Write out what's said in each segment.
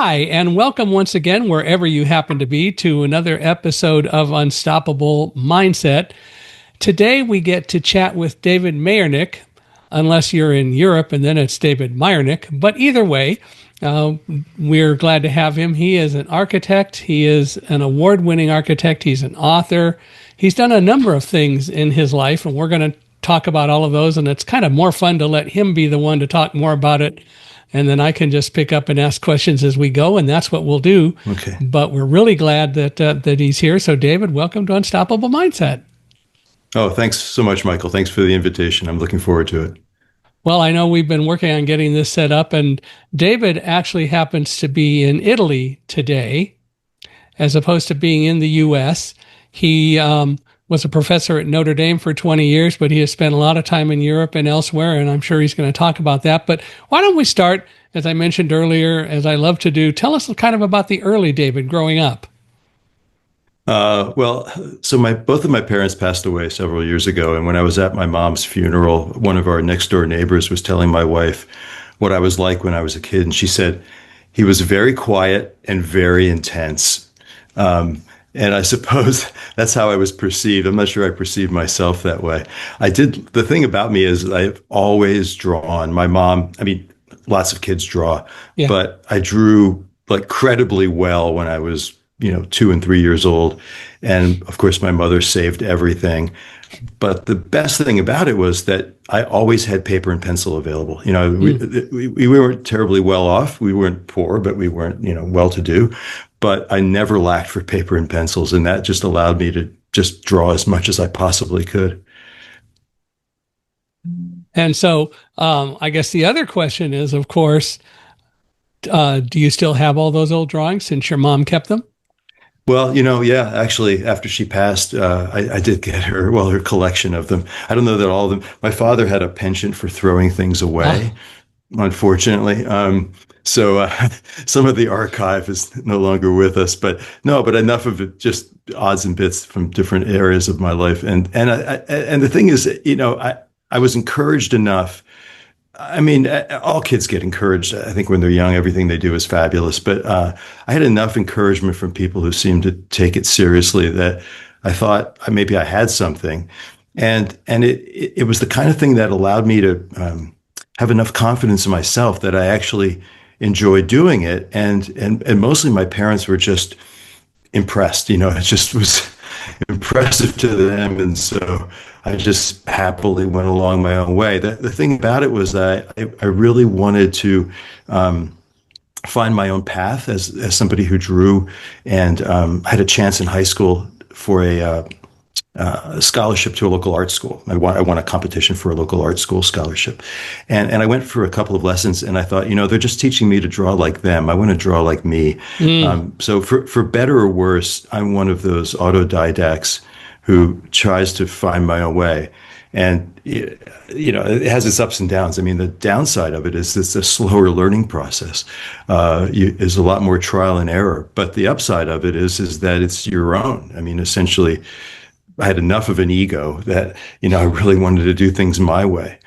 Hi, and welcome once again, wherever you happen to be, to another episode of Unstoppable Mindset. Today, we get to chat with David Mayernik, unless you're in Europe, and then it's David Mayernik. But either way, we're glad to have him. He is an architect. He is an award-winning architect. He's an author. He's done a number of things in his life, and we're going to talk about all of those. And it's kind of more fun to let him be the one to talk more about it. And then I can just pick up and ask questions as we go, and that's what we'll do. Okay. But we're really glad that he's here. So, David, welcome to Unstoppable Mindset. Oh, thanks so much, Michael. Thanks for the invitation. I'm looking forward to it. Well, I know we've been working on getting this set up, and David actually happens to be in Italy today, as opposed to being in the U.S. He was a professor at Notre Dame for 20 years, but he has spent a lot of time in Europe and elsewhere, and I'm sure he's going to talk about that. But why don't we start, as I mentioned earlier, as I love to do, tell us kind of about the early David growing up. So both of my parents passed away several years ago, and when I was at my mom's funeral, one of our next door neighbors was telling my wife what I was like when I was a kid, and she said he was very quiet and very intense. And I suppose that's how I was perceived. I'm not sure I perceived myself that way. The thing about me is I've always drawn. My mom, lots of kids draw, Yeah. but I drew like credibly well when I was, 2 and 3 years old. And of course, my mother saved everything. But the best thing about it was that I always had paper and pencil available. We weren't terribly well off. We weren't poor, but we weren't, well-to-do. But I never lacked for paper and pencils, and that just allowed me to just draw as much as I possibly could. And so I guess the other question is, of course, do you still have all those old drawings since your mom kept them? Well, yeah, actually, after she passed, I did get her collection of them. I don't know that all of them. My father had a penchant for throwing things away, unfortunately. So some of the archive is no longer with us, but enough of it, just odds and bits from different areas of my life. And the thing is, I was encouraged enough. All kids get encouraged. I think when they're young, everything they do is fabulous. But I had enough encouragement from people who seemed to take it seriously that I thought maybe I had something. And it was the kind of thing that allowed me to have enough confidence in myself that I actually enjoyed doing it. And mostly my parents were just impressed. It just was impressive to them. And so I just happily went along my own way. The thing about it was that I really wanted to find my own path as somebody who drew. And I had a chance in high school for a scholarship to a local art school. I won a competition for a local art school scholarship. And I went for a couple of lessons, and I thought, they're just teaching me to draw like them. I want to draw like me. So for better or worse, I'm one of those autodidacts who tries to find my own way. And, it has its ups and downs. The downside of it is it's a slower learning process. There's a lot more trial and error. But the upside of it is that it's your own. Essentially, I had enough of an ego that, I really wanted to do things my way.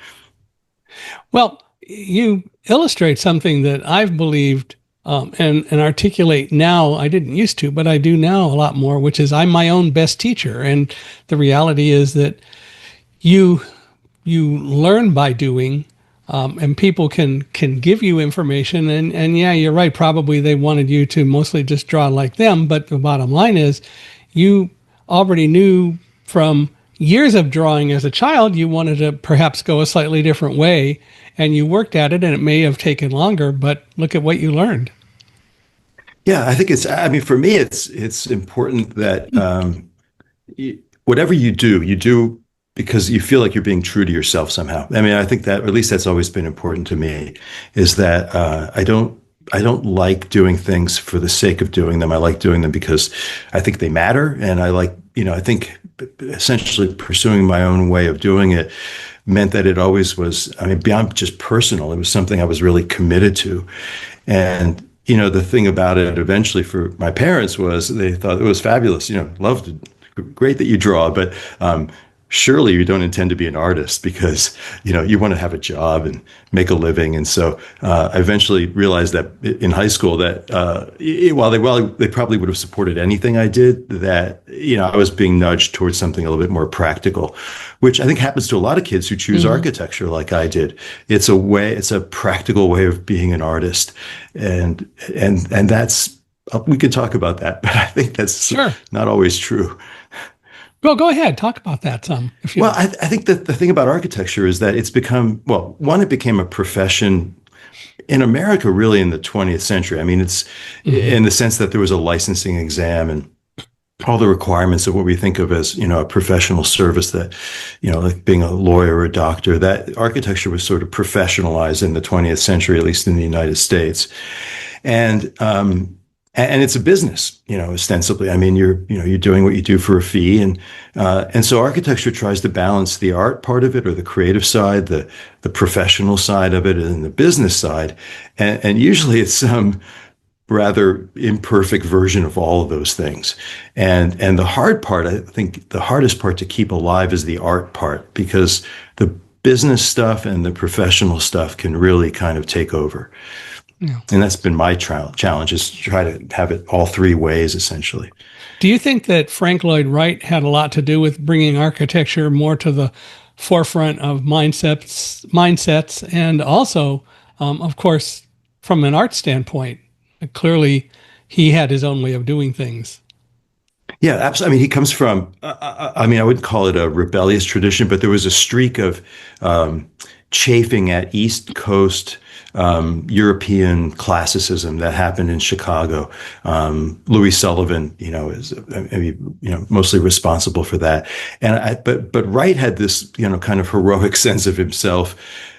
Well, you illustrate something that I've believed and articulate now. I didn't used to, but I do now a lot more, which is I'm my own best teacher. And the reality is that you learn by doing, and people can give you information. And yeah, you're right. Probably they wanted you to mostly just draw like them. But the bottom line is you already knew from years of drawing as a child, you wanted to perhaps go a slightly different way, and you worked at it, and it may have taken longer, but look at what you learned. Yeah, I think for me, it's important that whatever you do because you feel like you're being true to yourself somehow. I think that, or at least that's always been important to me, is that I don't like doing things for the sake of doing them. I like doing them because I think they matter. And I like, I think essentially pursuing my own way of doing it meant that it always was, beyond just personal, it was something I was really committed to. And, the thing about it eventually for my parents was they thought it was fabulous, loved it. Great that you draw, but surely you don't intend to be an artist because, you want to have a job and make a living. And so I eventually realized that in high school that while they probably would have supported anything I did, that, I was being nudged towards something a little bit more practical, which I think happens to a lot of kids who choose architecture like I did. It's a practical way of being an artist. And that's, we could talk about that, but I think that's not always true. Well, go ahead. Talk about that some. If you Well, I think that the thing about architecture is that it's become, well, one, it became a profession in America really in the 20th century. I mean, it's in the sense that there was a licensing exam and all the requirements of what we think of as, a professional service that, like being a lawyer or a doctor, that architecture was sort of professionalized in the 20th century, at least in the United States. And it's a business, ostensibly. I mean, you're doing what you do for a fee. And so architecture tries to balance the art part of it or the creative side, the professional side of it and the business side. And usually it's some rather imperfect version of all of those things. And the hard part, I think the hardest part to keep alive is the art part, because the business stuff and the professional stuff can really kind of take over. Yeah. And that's been my challenge, is to try to have it all three ways, essentially. Do you think that Frank Lloyd Wright had a lot to do with bringing architecture more to the forefront of mindsets, and also, of course, from an art standpoint, clearly he had his own way of doing things? Yeah, absolutely. I mean, he comes from, I wouldn't call it a rebellious tradition, but there was a streak of chafing at East Coast European classicism that happened in Chicago. Louis Sullivan, is mostly responsible for that. But Wright had this, kind of heroic sense of himself.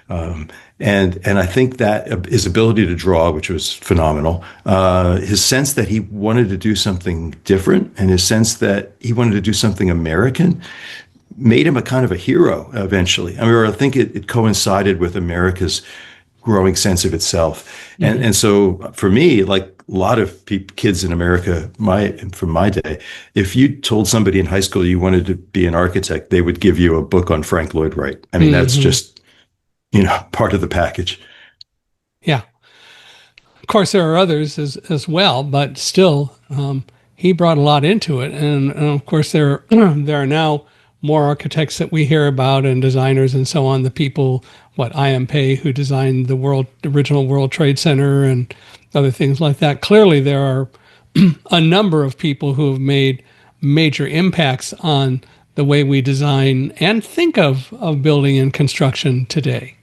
And I think that his ability to draw, which was phenomenal, his sense that he wanted to do something different, and his sense that he wanted to do something American, made him a kind of a hero eventually. I think it coincided with America's growing sense of itself. And so for me, like a lot of kids in America, from my day, if you told somebody in high school you wanted to be an architect, they would give you a book on Frank Lloyd Wright. I mean, that's just, part of the package. Yeah. Of course, there are others as well, but still, he brought a lot into it. And of course, there are now more architects that we hear about, and designers and so on. The people, I.M. Pei, who designed the original World Trade Center and other things like that. Clearly, there are a number of people who have made major impacts on the way we design and think of building and construction today.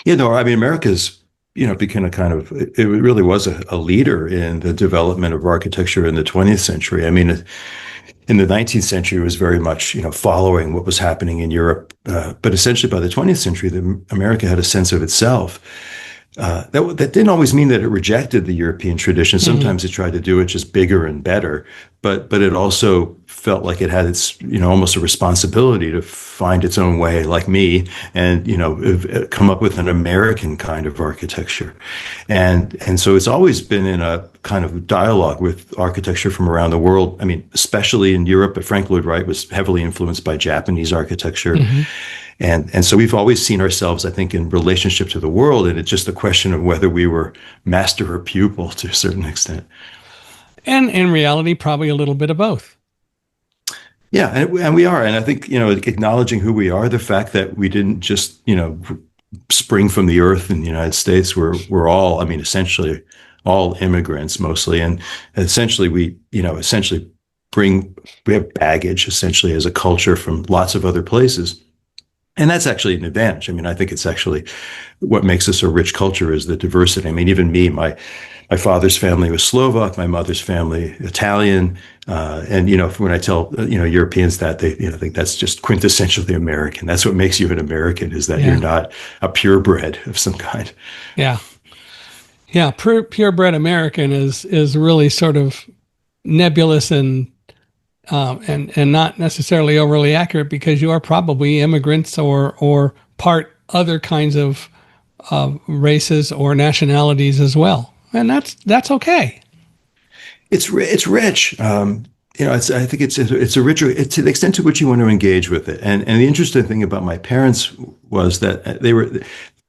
America's, became a kind of, it really was a leader in the development of architecture in the 20th century. I mean, in the 19th century, it was very much, following what was happening in Europe. But essentially by the 20th century, America had a sense of itself. That didn't always mean that it rejected the European tradition. Sometimes it tried to do it just bigger and better, but it also felt like it had its, almost a responsibility to find its own way, like me, and, come up with an American kind of architecture. And so it's always been in a kind of dialogue with architecture from around the world. I mean, especially in Europe, but Frank Lloyd Wright was heavily influenced by Japanese architecture. And so we've always seen ourselves, I think, in relationship to the world. And it's just a question of whether we were master or pupil to a certain extent. And in reality, probably a little bit of both. Yeah, and we are. And I think, acknowledging who we are, the fact that we didn't just, spring from the earth in the United States. We're all, essentially all immigrants mostly. And essentially we have baggage essentially as a culture from lots of other places. And that's actually an advantage. I think it's actually what makes us a rich culture is the diversity. Even me, my father's family was Slovak, my mother's family Italian, and when I tell Europeans that, they think that's just quintessentially American. That's what makes you an American, is that you're not a purebred of some kind. Yeah, purebred American is really sort of nebulous and not necessarily overly accurate, because you are probably immigrants or part other kinds of races or nationalities as well, and that's okay. It's rich. I think it's a richer, it's to the extent to which you want to engage with it. And the interesting thing about my parents was that they were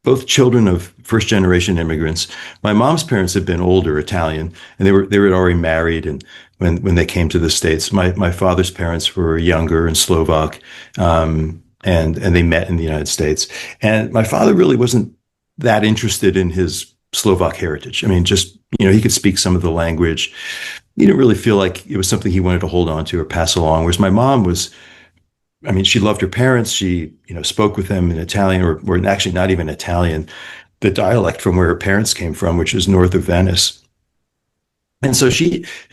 both children of first generation immigrants. My mom's parents had been older, Italian, and they were already married. And when they came to the States, my father's parents were younger and Slovak, and they met in the United States. And my father really wasn't that interested in his Slovak heritage. I mean, just, he could speak some of the language. He didn't really feel like it was something he wanted to hold on to or pass along. Whereas my mom was, I mean, she loved her parents. She, spoke with them in Italian, or actually not even Italian, the dialect from where her parents came from, which was north of Venice. And so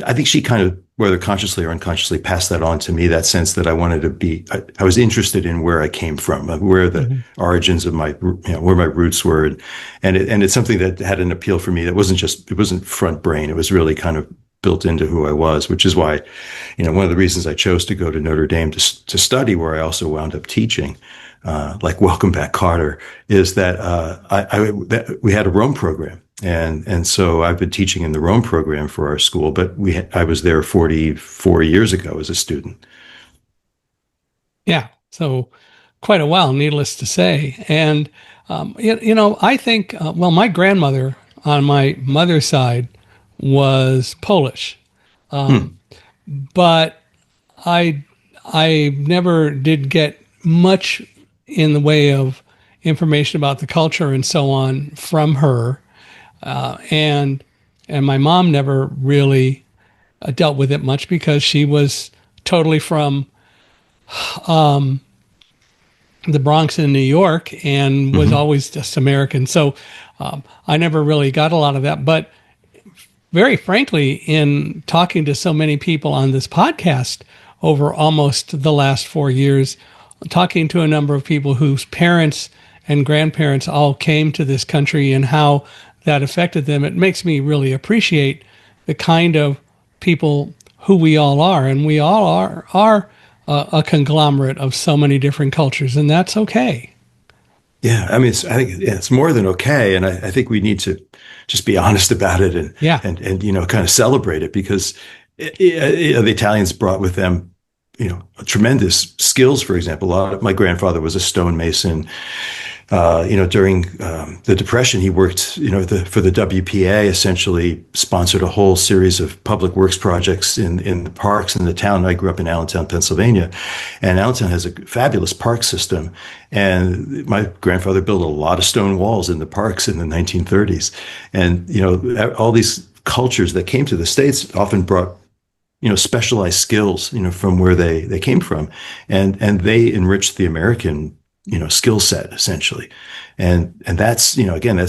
I think she kind of, whether consciously or unconsciously, passed that on to me, that sense that I wanted to be, I was interested in where I came from, where the origins of my, where my roots were. And it's something that had an appeal for me that it wasn't front brain. It was really kind of built into who I was, which is why, one of the reasons I chose to go to Notre Dame to study, where I also wound up teaching, like Welcome Back, Kotter, is that that we had a Rome program. And so I've been teaching in the Rome program for our school, but I was there 44 years ago as a student. Yeah. So quite a while, needless to say. And, I think, my grandmother on my mother's side was Polish. But I never did get much in the way of information about the culture and so on from her. And my mom never really dealt with it much because she was totally from the Bronx in New York and was always just American. So I never really got a lot of that. But very frankly, in talking to so many people on this podcast over almost the last 4 years, talking to a number of people whose parents and grandparents all came to this country and how that affected them, it makes me really appreciate the kind of people who we all are. And we all are a conglomerate of so many different cultures, and that's okay. Yeah, I mean, I think it's more than okay, and I think we need to just be honest about it and kind of celebrate it, because the Italians brought with them tremendous skills. For example, my grandfather was a stonemason. During the Depression, he worked, for the WPA, essentially sponsored a whole series of public works projects in the parks in the town. I grew up in Allentown, Pennsylvania, and Allentown has a fabulous park system. And my grandfather built a lot of stone walls in the parks in the 1930s. And, all these cultures that came to the States often brought specialized skills, from where they came from, and they enriched the American skill set, essentially. And that's, again,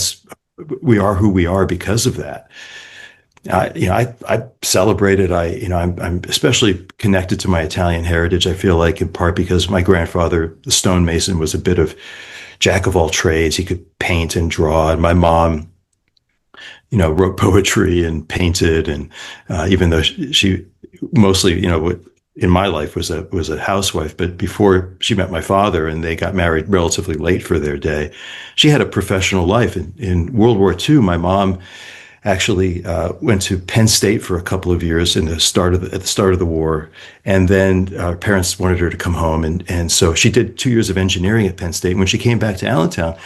we are who we are because of that. I celebrate it. I'm especially connected to my Italian heritage. I feel like, in part because my grandfather, the stonemason, was a bit of jack of all trades. He could paint and draw. And my mom, wrote poetry and painted. And even though she mostly, in my life was a housewife, but before she met my father and they got married relatively late for their day, she had a professional life. In World War II, my mom actually went to Penn State for a couple of years at the start of the war, and then her parents wanted her to come home, and so she did 2 years of engineering at Penn State. When she came back to Allentown,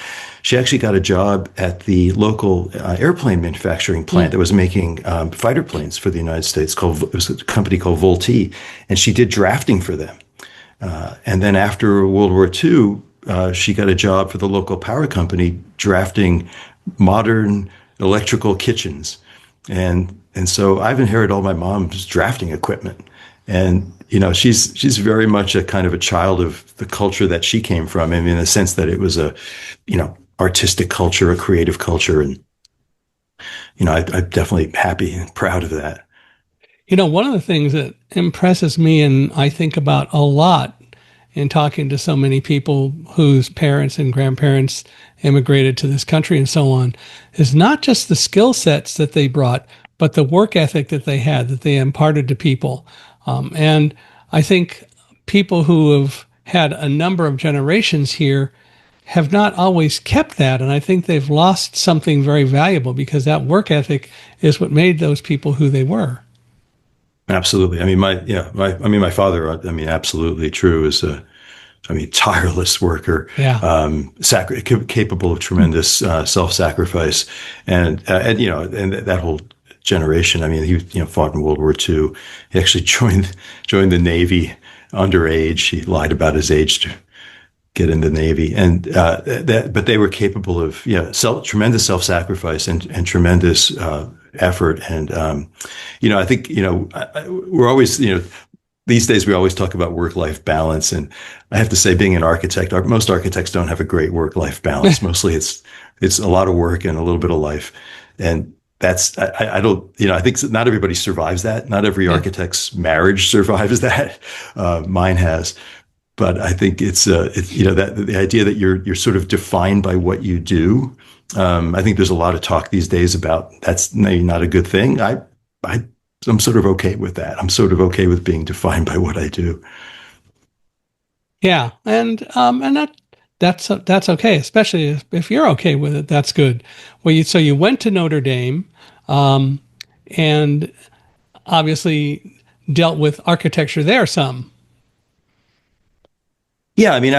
she actually got a job at the local airplane manufacturing plant that was making fighter planes for the United States. It was a company called Vultee, and she did drafting for them. And then after World War II, she got a job for the local power company drafting modern electrical kitchens. And so I've inherited all my mom's drafting equipment. And she's very much a kind of a child of the culture that she came from. I mean, in the sense that it was a artistic culture, a creative culture. And, I'm definitely happy and proud of that. One of the things that impresses me and I think about a lot in talking to so many people whose parents and grandparents immigrated to this country and so on is not just the skill sets that they brought, but the work ethic that they had, that they imparted to people. And I think people who have had a number of generations here have not always kept that. And I think they've lost something very valuable, because that work ethic is what made those people who they were. Absolutely. I mean, my father, I mean, absolutely true is tireless worker, Yeah. capable of tremendous self-sacrifice, and that whole generation. I mean, he fought in World War II. He actually joined the Navy underage. He lied about his age to get in the Navy, and but they were capable of tremendous self-sacrifice and tremendous effort. And I think we're always these days we always talk about work-life balance, and I have to say, being an architect, most architects don't have a great work-life balance. Mostly, it's a lot of work and a little bit of life, and that's I don't I think not everybody survives that. Not every Yeah. architect's marriage survives that. Mine has. But I think it's that the idea that you're sort of defined by what you do. I think there's a lot of talk these days about that's maybe not a good thing. I'm sort of okay with that. I'm sort of okay with being defined by what I do. Yeah. And that's okay, especially if you're okay with it. That's good. Well, so you went to Notre Dame, um, and obviously dealt with architecture there some. Yeah, I mean,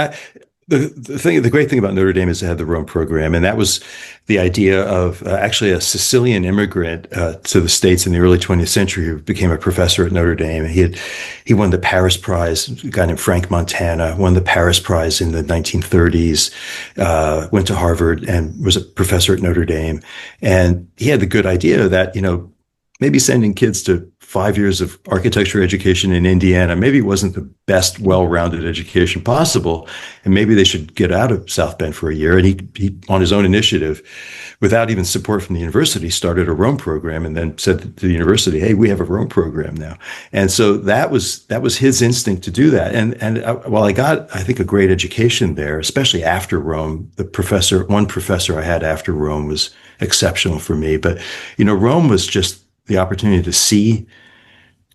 the great thing about Notre Dame is it had the Rome program, and that was the idea of actually a Sicilian immigrant to the States in the early 20th century who became a professor at Notre Dame. He won the Paris Prize. A guy named Frank Montana won the Paris Prize in the 1930s. Went to Harvard and was a professor at Notre Dame, and he had the good idea that maybe sending kids to 5 years of architecture education in Indiana maybe wasn't the best well-rounded education possible, and maybe they should get out of South Bend for a year. And he on his own initiative, without even support from the university, started a Rome program, and then said to the university, "Hey, we have a Rome program now." And so that was his instinct to do that. And while I got, I think, a great education there, especially after Rome, one professor I had after Rome was exceptional for me. But Rome was just the opportunity to see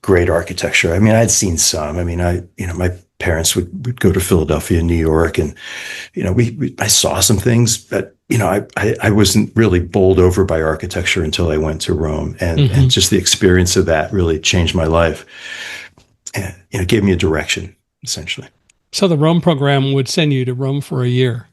great architecture. I mean, I'd seen some. I mean, my parents would go to Philadelphia and New York, and I saw some things, but I wasn't really bowled over by architecture until I went to Rome, and just the experience of that really changed my life, and gave me a direction essentially. So the Rome program would send you to Rome for a year.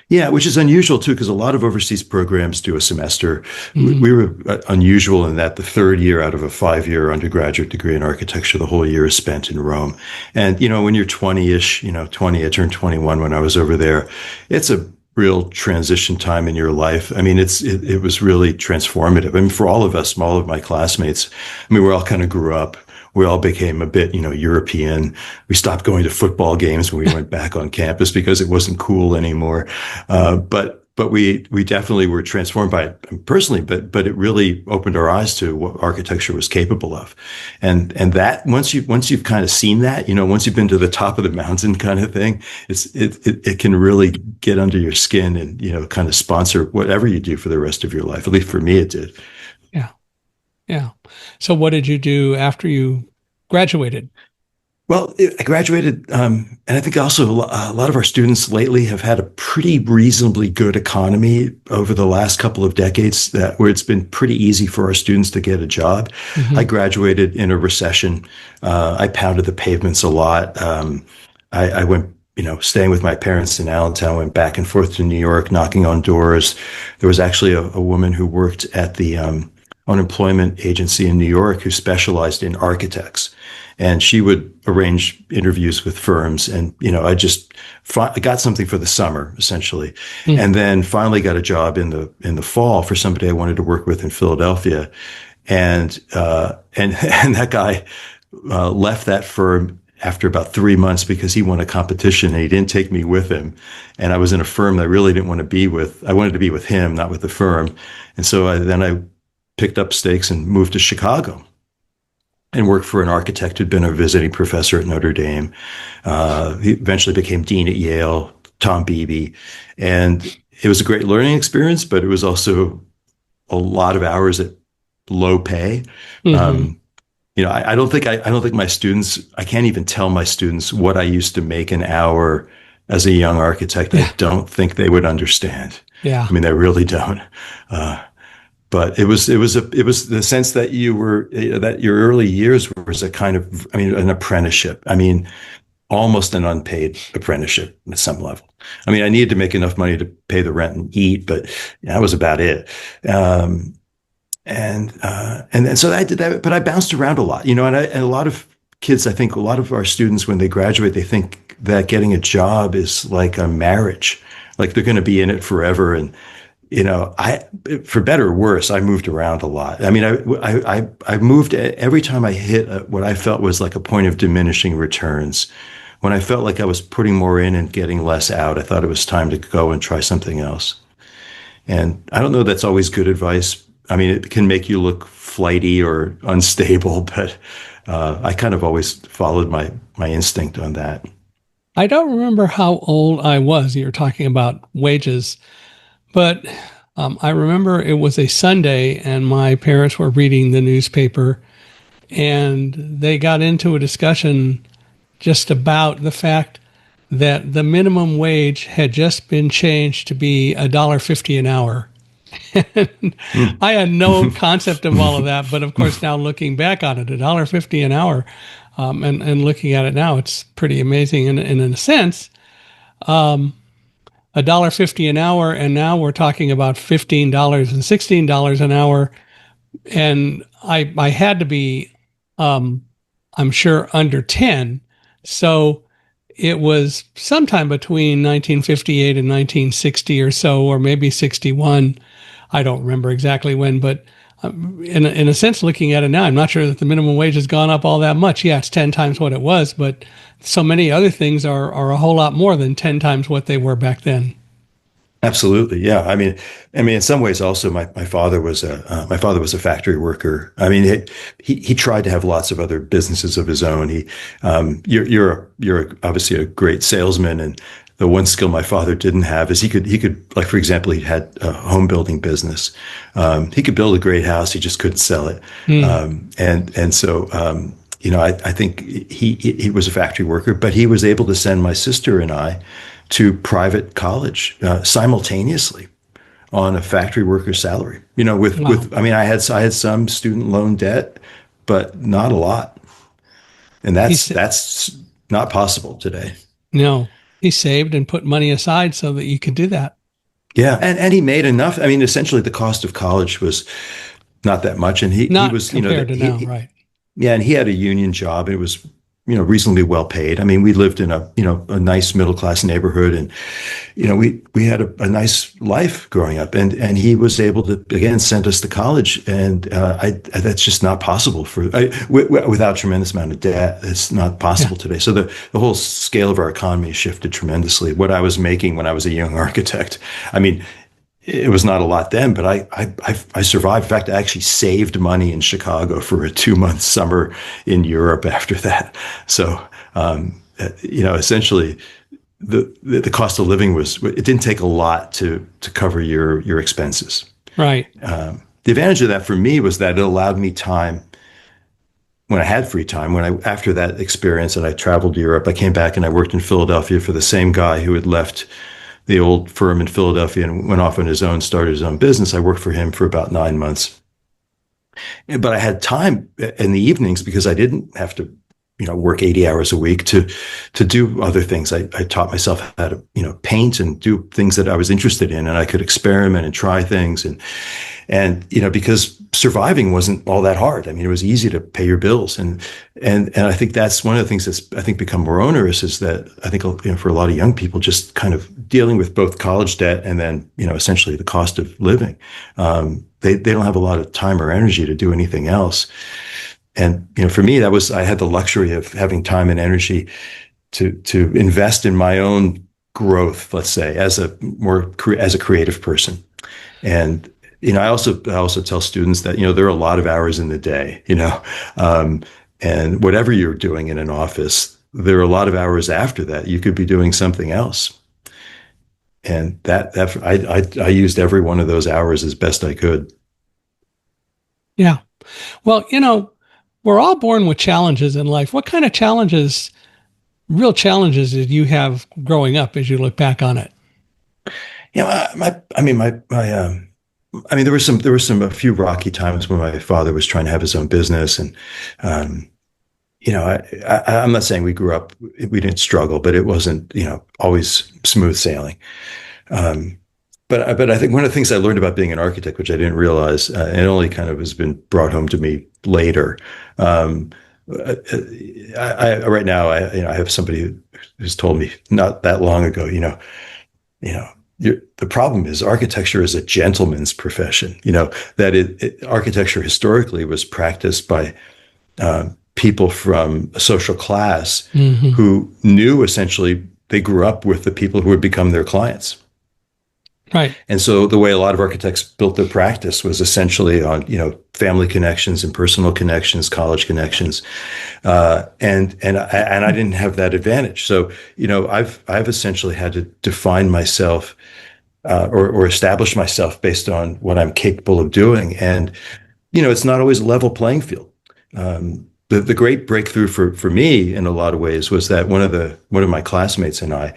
Yeah, which is unusual too, because a lot of overseas programs do a semester. Mm-hmm. We were unusual in that the third year out of a 5-year undergraduate degree in architecture, the whole year is spent in Rome. And, when you're 20-ish, 20, I turned 21 when I was over there. It's a real transition time in your life. I mean, it was really transformative. I mean, for all of us, all of my classmates, I mean, we all kind of grew up. We all became a bit, European. We stopped going to football games when we went back on campus because it wasn't cool anymore. But we definitely were transformed by it personally. But it really opened our eyes to what architecture was capable of, and that once you've kind of seen that, once you've been to the top of the mountain kind of thing, it can really get under your skin and kind of sponsor whatever you do for the rest of your life. At least for me, it did. Yeah. Yeah. So what did you do after you graduated? Well, I graduated, and I think also a lot of our students lately have had a pretty reasonably good economy over the last couple of decades, where it's been pretty easy for our students to get a job. Mm-hmm. I graduated in a recession. I pounded the pavements a lot. I went, staying with my parents in Allentown, went back and forth to New York, knocking on doors. There was actually a woman who worked at the unemployment agency in New York who specialized in architects. And she would arrange interviews with firms. And, I got something for the summer, essentially. Mm. And then finally got a job in the fall for somebody I wanted to work with in Philadelphia. And that guy left that firm after about 3 months because he won a competition and he didn't take me with him. And I was in a firm that I really didn't want to be with. I wanted to be with him, not with the firm. And so I picked up stakes and moved to Chicago and worked for an architect who'd been a visiting professor at Notre Dame. He eventually became dean at Yale, Tom Beebe. And it was a great learning experience, but it was also a lot of hours at low pay. Mm-hmm. I don't think my students, I can't even tell my students what I used to make an hour as a young architect. Yeah. I don't think they would understand. Yeah. I mean, they really don't. but it was the sense that you were that your early years was a kind of, I mean, an apprenticeship. I mean, almost an unpaid apprenticeship at some level. I mean, I needed to make enough money to pay the rent and eat, but that was about it. Um, and so I did that, but I bounced around a lot, and a lot of kids, I think a lot of our students, when they graduate, they think that getting a job is like a marriage, like they're going to be in it forever. And, for better or worse, I moved around a lot. I mean, I moved every time I hit what I felt was like a point of diminishing returns. When I felt like I was putting more in and getting less out, I thought it was time to go and try something else. And I don't know that's always good advice. I mean, it can make you look flighty or unstable, but I kind of always followed my instinct on that. I don't remember how old I was. You're talking about wages, but I remember it was a Sunday and my parents were reading the newspaper and they got into a discussion just about the fact that the minimum wage had just been changed to be $1.50 an hour. I had no concept of all of that, but of course, now looking back on it, $1.50 an hour, and looking at it now, it's pretty amazing. And in a sense, $1.50 an hour, and now we're talking about $15 and $16 an hour. And I had to be, I'm sure, under 10. So it was sometime between 1958 and 1960 or so, or maybe 61. I don't remember exactly when, but in a sense, looking at it now, I'm not sure that the minimum wage has gone up all that much. Yeah, it's 10 times what it was, but so many other things are a whole lot more than 10 times what they were back then. Absolutely, yeah. I mean, in some ways, also, my father was a factory worker. I mean, he tried to have lots of other businesses of his own. You're obviously a great salesman, and the one skill my father didn't have is he could, like, for example, he had a home building business. He could build a great house, he just couldn't sell it. And so. I think he was a factory worker, but he was able to send my sister and I to private college simultaneously on a factory worker salary. Wow. I mean, I had some student loan debt, but not a lot, and that's not possible today. No, he saved and put money aside so that you could do that. Yeah, and he made enough. I mean, essentially, the cost of college was not that much, and he Not was compared to now, right? yeah, and he had a union job. It was, reasonably well paid. I mean, we lived in a nice middle class neighborhood, and we had a nice life growing up. And he was able to again send us to college, and that's just not possible without a tremendous amount of debt. It's not possible today. So the whole scale of our economy shifted tremendously. What I was making when I was a young architect, I mean, it was not a lot then, but I survived. In fact, I actually saved money in Chicago for a 2 month summer in Europe after that. So, essentially, the cost of living it didn't take a lot to cover your expenses. Right. The advantage of that for me was that it allowed me time when I had free time. After that experience, and I traveled to Europe, I came back and I worked in Philadelphia for the same guy who had left the old firm in Philadelphia and went off on his own, started his own business. I worked for him for about 9 months, but I had time in the evenings because I didn't have to, work 80 hours a week to do other things. I taught myself how to, paint and do things that I was interested in, and I could experiment and try things. And because surviving wasn't all that hard. I mean, it was easy to pay your bills. And I think that's one of the things that's, I think, become more onerous is that I think, for a lot of young people, just kind of dealing with both college debt and then, essentially the cost of living. They don't have a lot of time or energy to do anything else. And, for me, I had the luxury of having time and energy to invest in my own growth, let's say, as a creative person. And, I also tell students that, there are a lot of hours in the day, and whatever you're doing in an office, there are a lot of hours after that. You could be doing something else. And I used every one of those hours as best I could. Yeah. Well, we're all born with challenges in life. What kind of real challenges did you have growing up as you look back on it? My I mean, a few rocky times when my father was trying to have his own business, and um, I'm not saying we grew up, we didn't struggle, but it wasn't, always smooth sailing. Um, but I think one of the things I learned about being an architect, which I didn't realize, and it only kind of has been brought home to me later. Um, right now, I have somebody who's told me not that long ago, you know, the problem is architecture is a gentleman's profession. That architecture historically was practiced by people from a social class Hmm. who knew essentially they grew up with the people who would become their clients. Right. And so the way a lot of architects built their practice was essentially on, family connections and personal connections, college connections, and I didn't have that advantage. So I've essentially had to define myself or establish myself based on what I'm capable of doing, and it's not always a level playing field. The great breakthrough for me in a lot of ways was that one of my classmates and I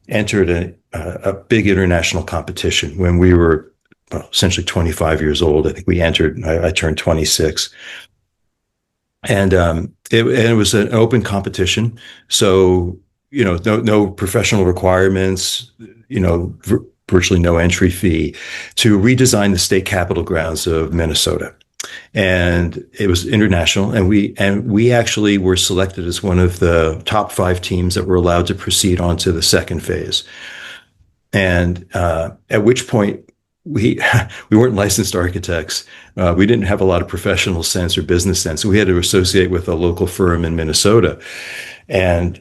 entered a big international competition when we were essentially 25 years old. I think we entered. I turned 26, and it was an open competition. So no professional requirements. Virtually no entry fee to redesign the state capitol grounds of Minnesota. And it was international, and we actually were selected as one of the top 5 teams that were allowed to proceed on to the second phase. And at which point we we weren't licensed architects. We didn't have a lot of professional sense or business sense. So we had to associate with a local firm in Minnesota, and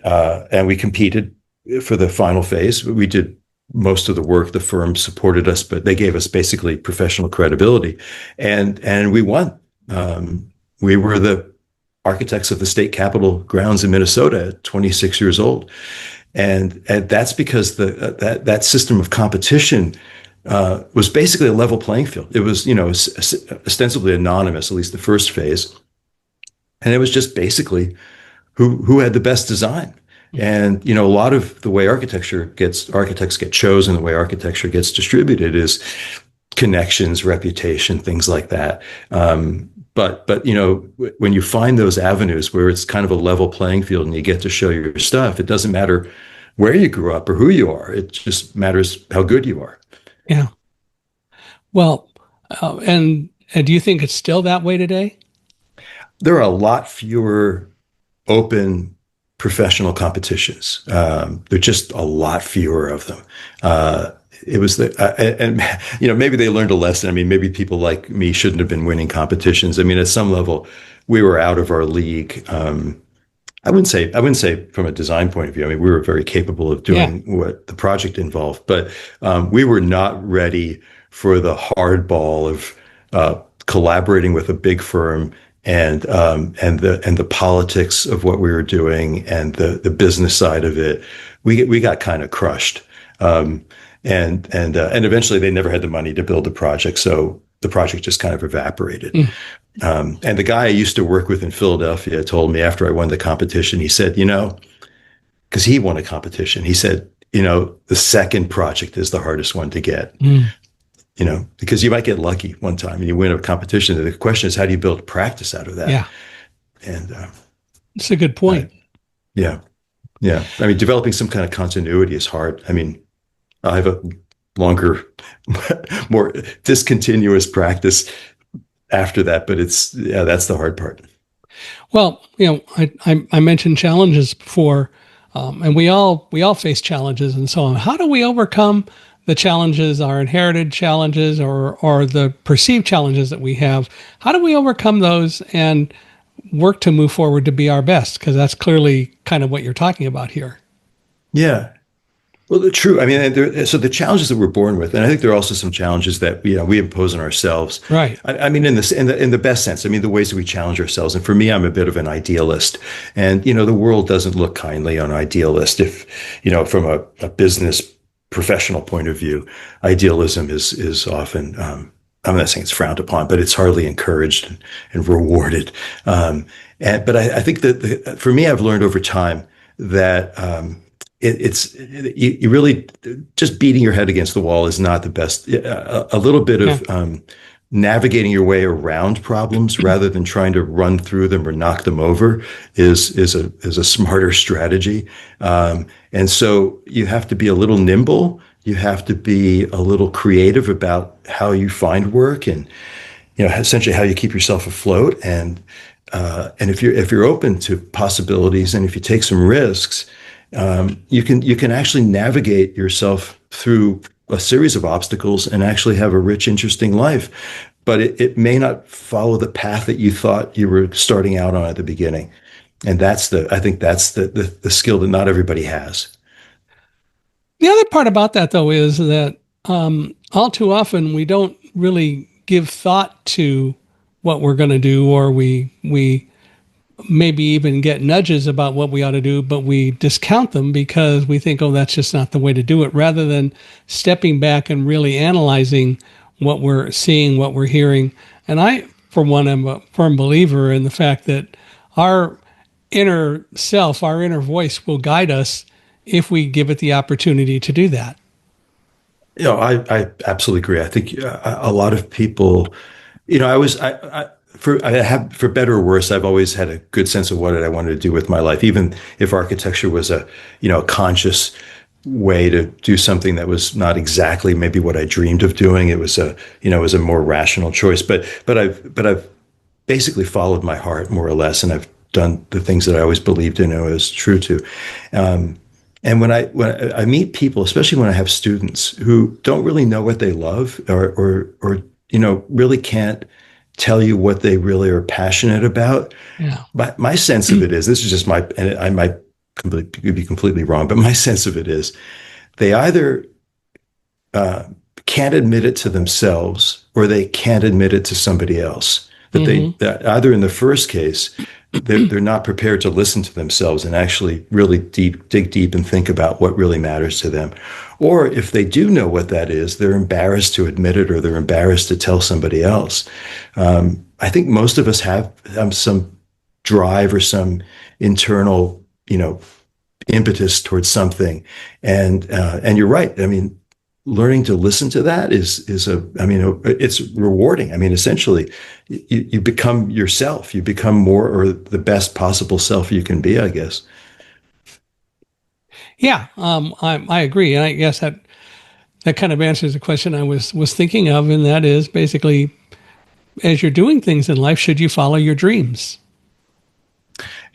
we competed for the final phase. We did most of the work. The firm supported us, but they gave us basically professional credibility, and we won. We were the architects of the state capitol grounds in Minnesota at 26 years old, and that's because that system of competition was basically a level playing field. It was ostensibly anonymous, at least the first phase, and it was just basically who had the best design. And a lot of the way architects get chosen, the way architecture gets distributed is connections, reputation, things like that. But when you find those avenues where it's kind of a level playing field and you get to show your stuff, it doesn't matter where you grew up or who you are. It just matters how good you are. Yeah. Well, and do you think it's still that way today? There are a lot fewer open professional competitions. There are just a lot fewer of them. It was and maybe they learned a lesson. I mean, maybe people like me shouldn't have been winning competitions. I mean, at some level, we were out of our league. I wouldn't say from a design point of view. I mean, we were very capable of doing what the project involved, but we were not ready for the hardball of collaborating with a big firm and the politics of what we were doing and the business side of it. We got kind of crushed, and eventually they never had the money to build the project, so the project just kind of evaporated. And the guy I used to work with in Philadelphia told me after I won the competition, he said, because he won a competition, he said, the second project is the hardest one to get. Because you might get lucky one time and you win a competition. The question is, how do you build practice out of that? Yeah. And it's a good point. Yeah. I mean, developing some kind of continuity is hard. I mean, I have a longer, more discontinuous practice after that, but that's the hard part. Well, I mentioned challenges before, and we all face challenges and so on. How do we overcome the challenges, our inherited challenges or the perceived challenges that we have? How do we overcome those and work to move forward to be our best? Because that's clearly kind of what you're talking about here. Yeah. Well, true. I mean, so the challenges that we're born with, and I think there are also some challenges that we impose on ourselves. Right. I mean, in the best sense. I mean, the ways that we challenge ourselves. And for me, I'm a bit of an idealist, and the world doesn't look kindly on idealists. If from a business professional point of view, idealism is often. I'm not saying it's frowned upon, but it's hardly encouraged and rewarded. But I think that for me, I've learned over time that you really just beating your head against the wall is not the best. A little bit Yeah. of navigating your way around problems rather than trying to run through them or knock them over is a smarter strategy. And so you have to be a little nimble. You have to be a little creative about how you find work and essentially how you keep yourself afloat. And if you're open to possibilities and if you take some risks, you can actually navigate yourself through a series of obstacles and actually have a rich, interesting life. But it may not follow the path that you thought you were starting out on at the beginning. And I think that's the skill that not everybody has. The other part about that, though, is that all too often we don't really give thought to what we're going to do, or we maybe even get nudges about what we ought to do, but we discount them because we think, oh, that's just not the way to do it, rather than stepping back and really analyzing what we're seeing, what we're hearing. And I, for one, am a firm believer in the fact that our inner self, our inner voice will guide us if we give it the opportunity to do that. I absolutely agree. I think a lot of people, for better or worse, I've always had a good sense of what I wanted to do with my life, even if architecture was a conscious way to do something that was not exactly maybe what I dreamed of doing. It was a more rational choice, but I've basically followed my heart more or less, and I've done the things that I always believed in and was true to. And when I meet people, especially when I have students who don't really know what they love or really can't tell you what they really are passionate about. Yeah. My sense of it is, this is just and I might be completely wrong, but my sense of it is they either can't admit it to themselves or they can't admit it to somebody else. That either in the first case, they're not prepared to listen to themselves and actually really dig deep and think about what really matters to them. Or if they do know what that is, they're embarrassed to admit it or they're embarrassed to tell somebody else. I think most of us have some drive or some internal, impetus towards something. And you're right. I mean, learning to listen to that it's rewarding. I mean, essentially, you become yourself. You become more or the best possible self you can be, I guess. Yeah, I agree, and I guess that kind of answers the question I was thinking of, and that is basically, as you're doing things in life, should you follow your dreams?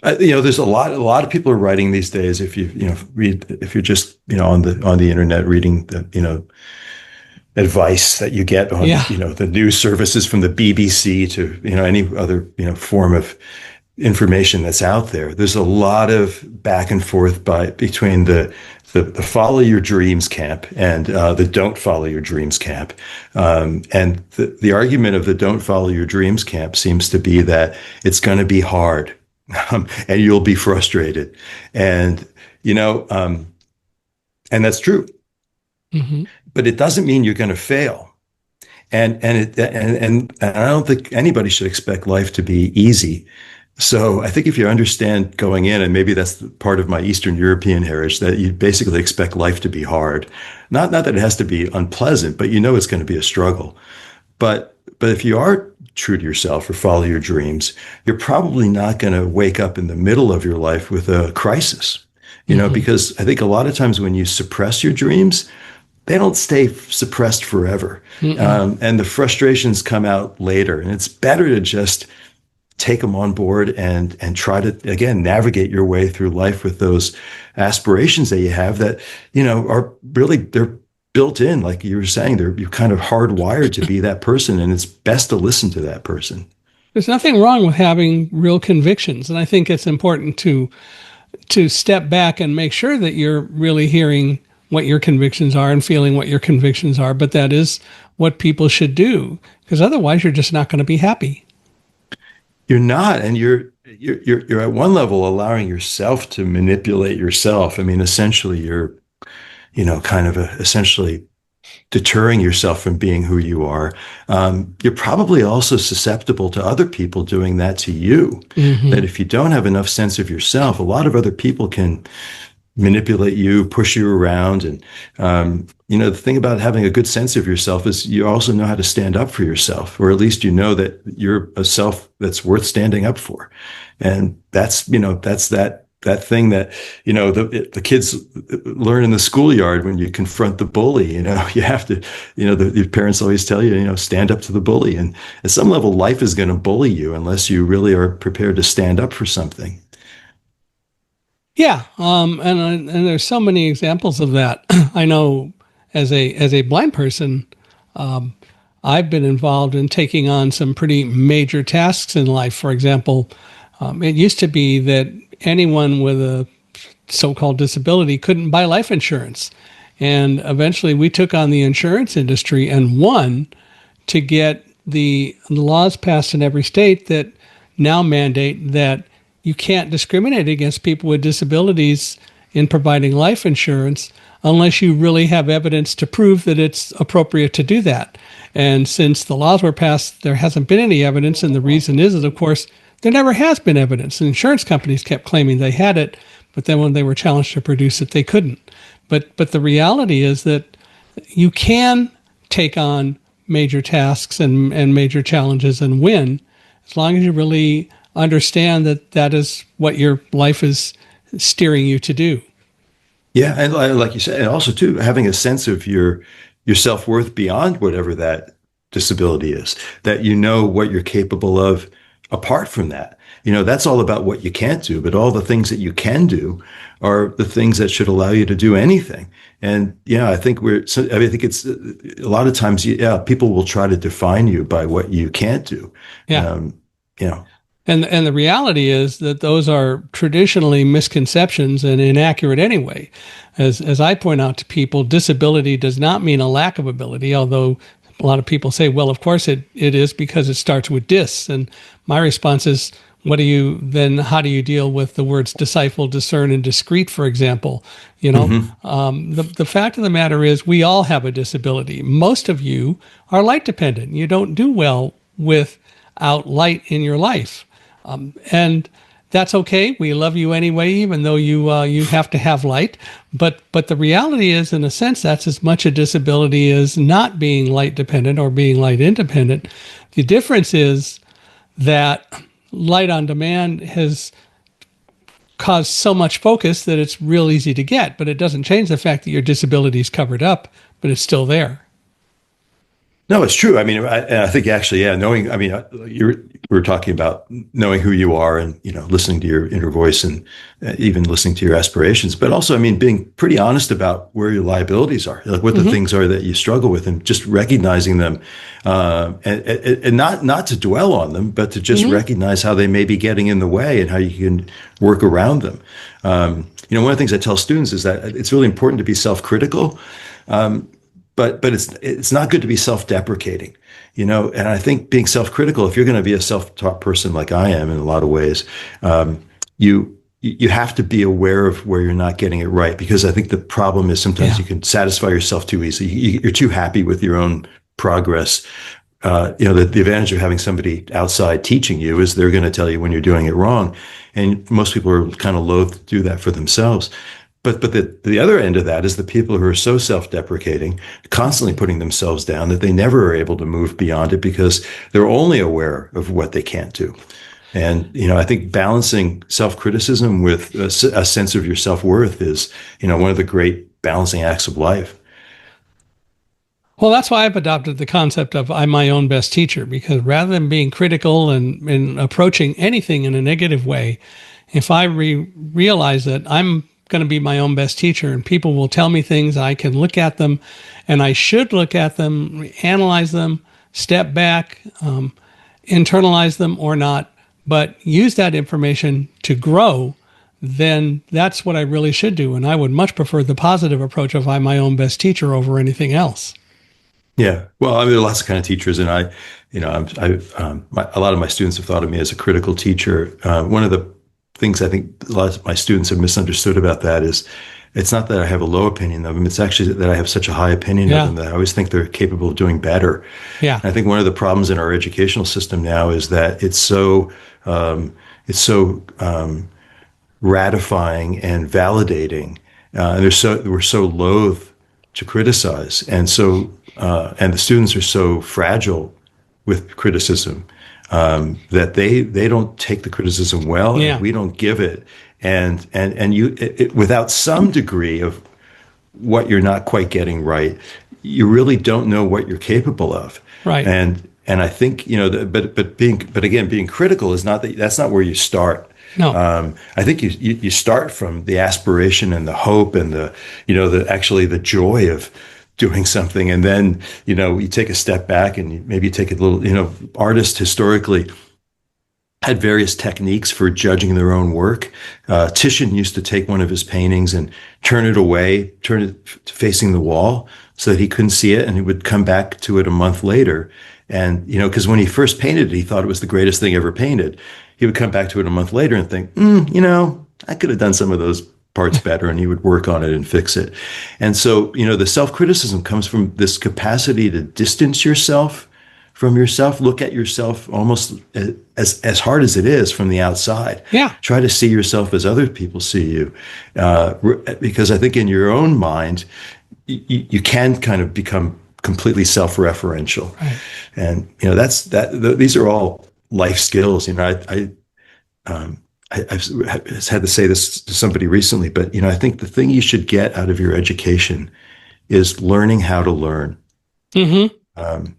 There's a lot of people are writing these days. If if you're just on the internet reading the advice that you get on the news services from the BBC to any other form of information that's out there. There's a lot of back and forth between the follow your dreams camp and the don't follow your dreams camp. And the argument of the don't follow your dreams camp seems to be that it's going to be hard. And you'll be frustrated, and and that's true. Mm-hmm. But it doesn't mean you're going to fail, and I don't think anybody should expect life to be easy. So I think if you understand going in, and maybe that's part of my Eastern European heritage, that you basically expect life to be hard, not that it has to be unpleasant, but it's going to be a struggle. But if you are true to yourself or follow your dreams, you're probably not going to wake up in the middle of your life with a crisis, because I think a lot of times when you suppress your dreams, they don't stay suppressed forever. And the frustrations come out later. And it's better to just take them on board and try to, again, navigate your way through life with those aspirations that you have that, are really, they're built in, like you were saying, you're kind of hardwired to be that person, and it's best to listen to that person. There's nothing wrong with having real convictions, and I think it's important to step back and make sure that you're really hearing what your convictions are and feeling what your convictions are. But that is what people should do, because otherwise you're just not going to be happy. You're not, and you're at one level allowing yourself to manipulate yourself. I mean, essentially, you're kind of essentially deterring yourself from being who you are. You're probably also susceptible to other people doing that to you. Mm-hmm. That if you don't have enough sense of yourself, a lot of other people can manipulate you, push you around. And, the thing about having a good sense of yourself is you also know how to stand up for yourself, or at least you know that you're a self that's worth standing up for. And that's that thing that, the kids learn in the schoolyard when you confront the bully. You have to, your parents always tell you, stand up to the bully. And at some level, life is going to bully you unless you really are prepared to stand up for something. Yeah, and there's so many examples of that. I know as a blind person, um, I've been involved in taking on some pretty major tasks in life. For example, it used to be that anyone with a so-called disability couldn't buy life insurance, and eventually we took on the insurance industry and won to get the laws passed in every state that now mandate that you can't discriminate against people with disabilities in providing life insurance unless you really have evidence to prove that it's appropriate to do that. And since the laws were passed, there hasn't been any evidence. And the reason is, of course, there never has been evidence. The insurance companies kept claiming they had it, but then when they were challenged to produce it, they couldn't. But the reality is that you can take on major tasks and major challenges and win, as long as you really understand that that is what your life is steering you to do. Yeah, and like you said, and also too, having a sense of your self-worth beyond whatever that disability is, that you know what you're capable of apart from that. That's all about what you can't do, but all the things that you can do are the things that should allow you to do anything. And yeah, I think I think it's a lot of times, yeah, people will try to define you by what you can't do. Yeah. You know, And the reality is that those are traditionally misconceptions and inaccurate anyway. As I point out to people, disability does not mean a lack of ability, although a lot of people say, well, of course it is, because it starts with dis. And my response is, how do you deal with the words decipher, discern, and discrete, for example? The fact of the matter is we all have a disability. Most of you are light dependent. You don't do well without light in your life. And that's okay. We love you anyway, even though you have to have light. But the reality is, in a sense, that's as much a disability as not being light dependent or being light independent. The difference is that light on demand has caused so much focus that it's real easy to get, but it doesn't change the fact that your disability is covered up, but it's still there. no, it's true. I mean, I think actually, yeah, knowing, I mean, we were talking about knowing who you are and, listening to your inner voice and even listening to your aspirations, but also, I mean, being pretty honest about where your liabilities are, like what the things are that you struggle with, and just recognizing them, and not to dwell on them, but to just recognize how they may be getting in the way and how you can work around them. One of the things I tell students is that it's really important to be self-critical. But it's not good to be self-deprecating, and I think being self-critical, if you're going to be a self-taught person like I am in a lot of ways, you have to be aware of where you're not getting it right, because I think the problem is sometimes you can satisfy yourself too easily. You're too happy with your own progress. The advantage of having somebody outside teaching you is they're going to tell you when you're doing it wrong, and most people are kind of loath to do that for themselves. But the other end of that is the people who are so self-deprecating, constantly putting themselves down, that they never are able to move beyond it because they're only aware of what they can't do. And, I think balancing self-criticism with a sense of your self-worth is, one of the great balancing acts of life. Well, that's why I've adopted the concept of I'm my own best teacher, because rather than being critical and approaching anything in a negative way, if I realize that I'm going to be my own best teacher and people will tell me things, I can look at them, and I should look at them, analyze them, step back, internalize them or not, but use that information to grow, then that's what I really should do. And I would much prefer the positive approach of I'm my own best teacher over anything else. Yeah. Well, I mean, there are lots of kind of teachers, and a lot of my students have thought of me as a critical teacher. One of the things I think a lot of my students have misunderstood about that is it's not that I have a low opinion of them. It's actually that I have such a high opinion of them that I always think they're capable of doing better. Yeah. And I think one of the problems in our educational system now is that it's so ratifying and validating and we're so loath to criticize, and the students are so fragile with criticism, that they don't take the criticism well, and Yeah. we don't give it, and without some degree of what you're not quite getting right, you really don't know what you're capable of. Right. And I think, but again, being critical is not that's not where you start. No. I think you start from the aspiration and the hope and actually the joy of doing something. And then, you take a step back and maybe take a little, artists historically had various techniques for judging their own work. Titian used to take one of his paintings and turn it facing the wall so that he couldn't see it, and he would come back to it a month later. And, because when he first painted it, he thought it was the greatest thing ever painted. He would come back to it a month later and think, I could have done some of those parts better, and he would work on it and fix it. And so, the self-criticism comes from this capacity to distance yourself from yourself, look at yourself almost as hard as it is from the outside. Yeah. Try to see yourself as other people see you. Because I think in your own mind, you can kind of become completely self-referential. Right. And, these are all life skills. I've had to say this to somebody recently, but, I think the thing you should get out of your education is learning how to learn. Mm-hmm.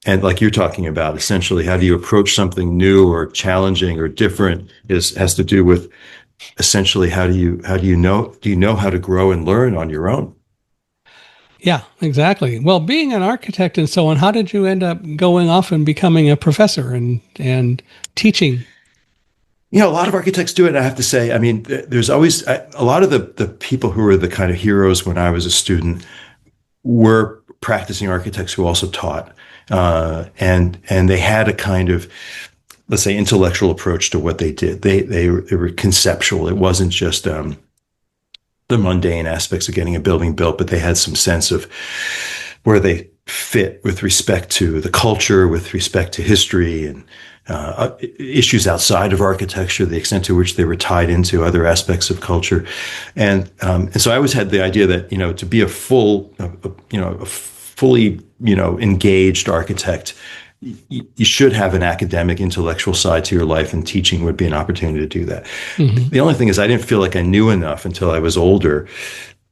And like you're talking about, essentially, how do you approach something new or challenging or different has to do with essentially do you know how to grow and learn on your own? Yeah, exactly. Well, being an architect and so on, how did you end up going off and becoming a professor and teaching? A lot of architects do it. I have to say, I mean, there's always a lot of the people who were the kind of heroes when I was a student were practicing architects who also taught. And they had a kind of, let's say, intellectual approach to what they did. They were conceptual. It wasn't just the mundane aspects of getting a building built, but they had some sense of where they fit with respect to the culture, with respect to history, and issues outside of architecture, the extent to which they were tied into other aspects of culture. And so I always had the idea that, to be a fully, engaged architect, you should have an academic, intellectual side to your life, and teaching would be an opportunity to do that. Mm-hmm. The only thing is I didn't feel like I knew enough until I was older,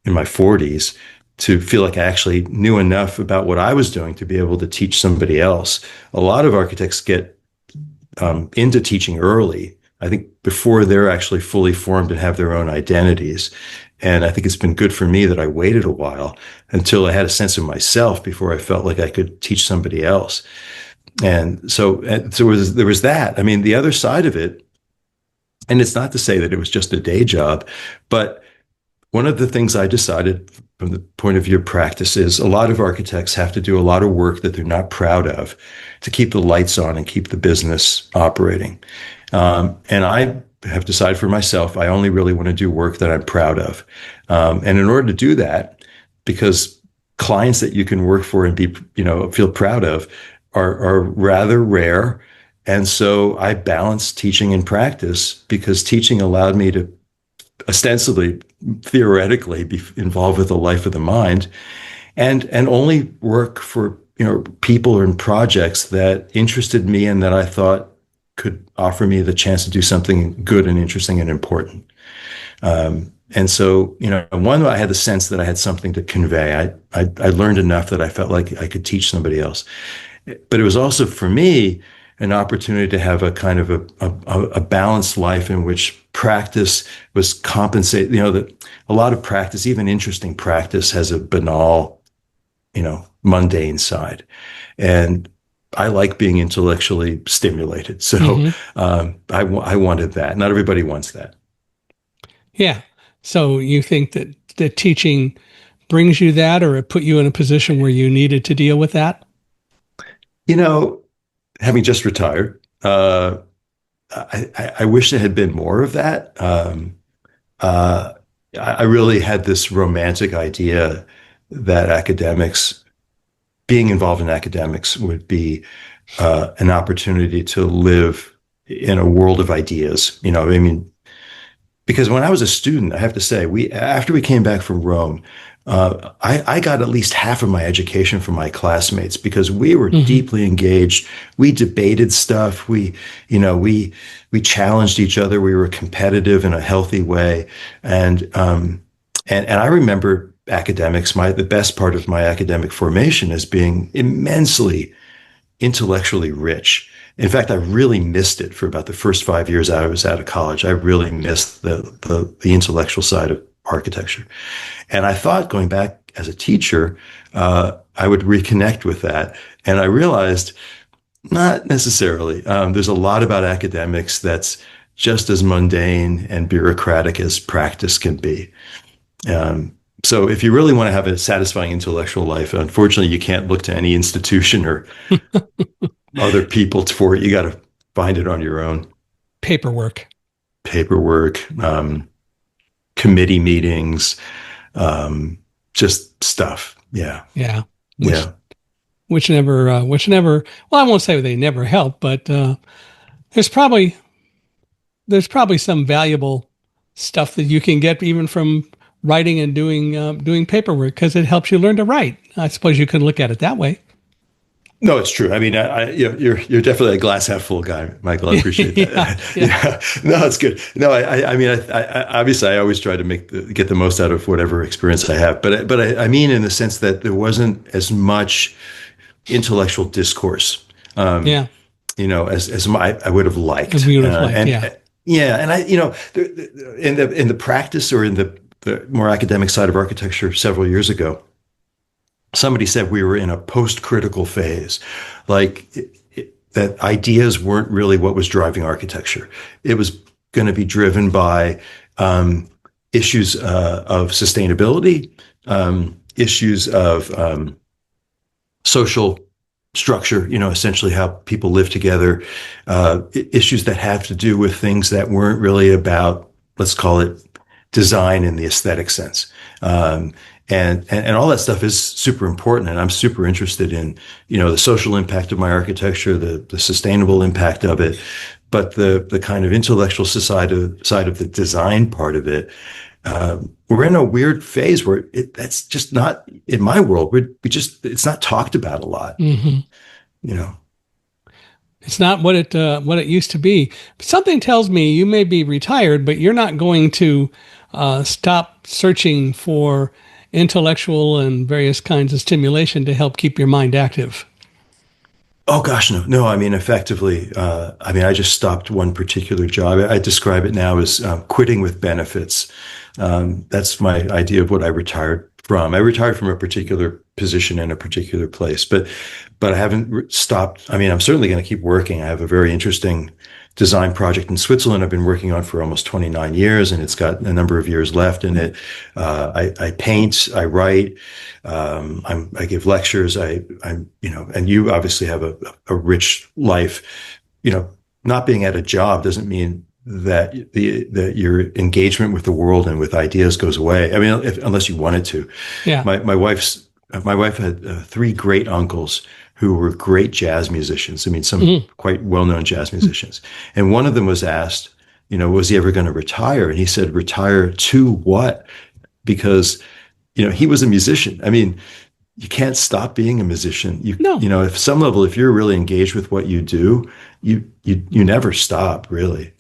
in my 40s, to feel like I actually knew enough about what I was doing to be able to teach somebody else. A lot of architects get into teaching early, I think, before they're actually fully formed and have their own identities. And I think it's been good for me that I waited a while until I had a sense of myself before I felt like I could teach somebody else. And so there was that. I mean, the other side of it, and it's not to say that it was just a day job, but one of the things I decided from the point of view of practice is a lot of architects have to do a lot of work that they're not proud of to keep the lights on and keep the business operating. And I have decided for myself, I only really want to do work that I'm proud of. And in order to do that, because clients that you can work for and be, feel proud of are rather rare. And so I balanced teaching and practice, because teaching allowed me to ostensibly, theoretically, be involved with the life of the mind, and only work for people and projects that interested me and that I thought could offer me the chance to do something good and interesting and important. And so, one, I had the sense that I had something to convey. I learned enough that I felt like I could teach somebody else. But it was also, for me, an opportunity to have a kind of a balanced life in which practice was compensated. A lot of practice, even interesting practice, has a banal, mundane side. And I like being intellectually stimulated. So mm-hmm. I wanted that. Not everybody wants that. Yeah. So you think that teaching brings you that, or it put you in a position where you needed to deal with that? Having just retired, I wish there had been more of that. I really had this romantic idea that being involved in academics would be an opportunity to live in a world of ideas. because when I was a student, I have to say, after we came back from Rome, I got at least half of my education from my classmates because we were deeply engaged. We debated stuff. We challenged each other. We were competitive in a healthy way, and I remember academics. The best part of my academic formation as being immensely intellectually rich. In fact, I really missed it for about the first 5 years I was out of college. I really missed the intellectual side of architecture. And I thought going back as a teacher, I would reconnect with that. And I realized not necessarily. There's a lot about academics that's just as mundane and bureaucratic as practice can be. So if you really want to have a satisfying intellectual life, unfortunately, you can't look to any institution or other people for it. You got to find it on your own. Paperwork, committee meetings, just stuff. Yeah. yeah, Yeah. which never. Well, I won't say they never help, but there's probably some valuable stuff that you can get even from writing and doing paperwork because it helps you learn to write. I suppose you could look at it that way. No, it's true. I mean, you're definitely a glass half full guy, Michael. I appreciate that. Yeah. No, it's good. No, I mean, I obviously I always try to get the most out of whatever experience I have, but I mean, in the sense that there wasn't as much intellectual discourse, Yeah, as I would have liked. as we would have liked. Yeah. Yeah, and in the practice or in the more academic side of architecture several years ago, somebody said we were in a post-critical phase, like that ideas weren't really what was driving architecture. It was going to be driven by issues of sustainability, issues of social structure, essentially how people live together, issues that have to do with things that weren't really about, let's call it, design in the aesthetic sense. And all that stuff is super important. And I'm super interested in, the social impact of my architecture, the sustainable impact of it, but the kind of intellectual side of the design part of it. We're in a weird phase where that's just not in my world. It's not talked about a lot. It's not what it used to be. Something tells me you may be retired, but you're not going to stop searching for intellectual and various kinds of stimulation to help keep your mind active. Oh gosh, no. I mean, effectively, I just stopped one particular job. I describe it now as quitting with benefits. That's my idea of what I retired from. I retired from a particular position in a particular place, but I haven't stopped. I mean, I'm certainly going to keep working. I have a very interesting design project in Switzerland I've been working on for almost 29 years, and it's got a number of years left in it. I paint, I write, I give lectures. I'm and you obviously have a rich life. Not being at a job doesn't mean that your engagement with the world and with ideas goes away. I mean, unless you wanted to. Yeah. My wife had three great uncles who were great jazz musicians. I mean, some quite well-known jazz musicians. And one of them was asked, was he ever going to retire? And he said, retire to what? Because, he was a musician. I mean, you can't stop being a musician. No. If some level, if you're really engaged with what you do, you never stop, really.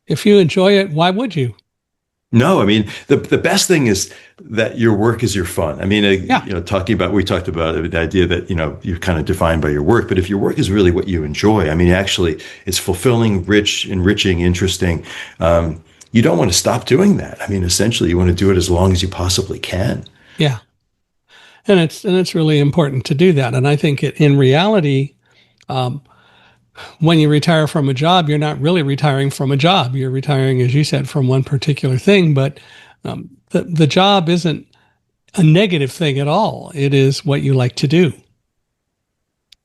If you enjoy it, why would you? No, I mean, the best thing is that your work is your fun. I mean, we talked about the idea that, you're kind of defined by your work, but if your work is really what you enjoy, I mean, actually it's fulfilling, rich, enriching, interesting. You don't want to stop doing that. I mean, essentially you want to do it as long as you possibly can. Yeah. And it's really important to do that. And I think in reality, when you retire from a job, you're not really retiring from a job. You're retiring, as you said, from one particular thing, but the job isn't a negative thing at all. It is what you like to do.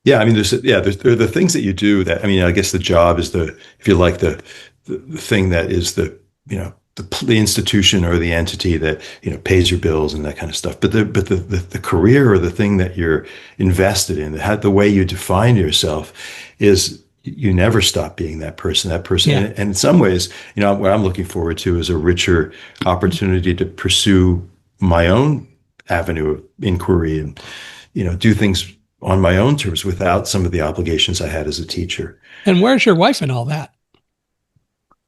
Yeah, I mean, there are the things that you do that, I mean, I guess the job is if you like, the thing that is the institution or the entity that, pays your bills and that kind of stuff. But the career or the thing that you're invested in, the way you define yourself is you never stop being that person, Yeah. and in some ways, what I'm looking forward to is a richer opportunity to pursue my own avenue of inquiry and, do things on my own terms without some of the obligations I had as a teacher. And where's your wife in all that?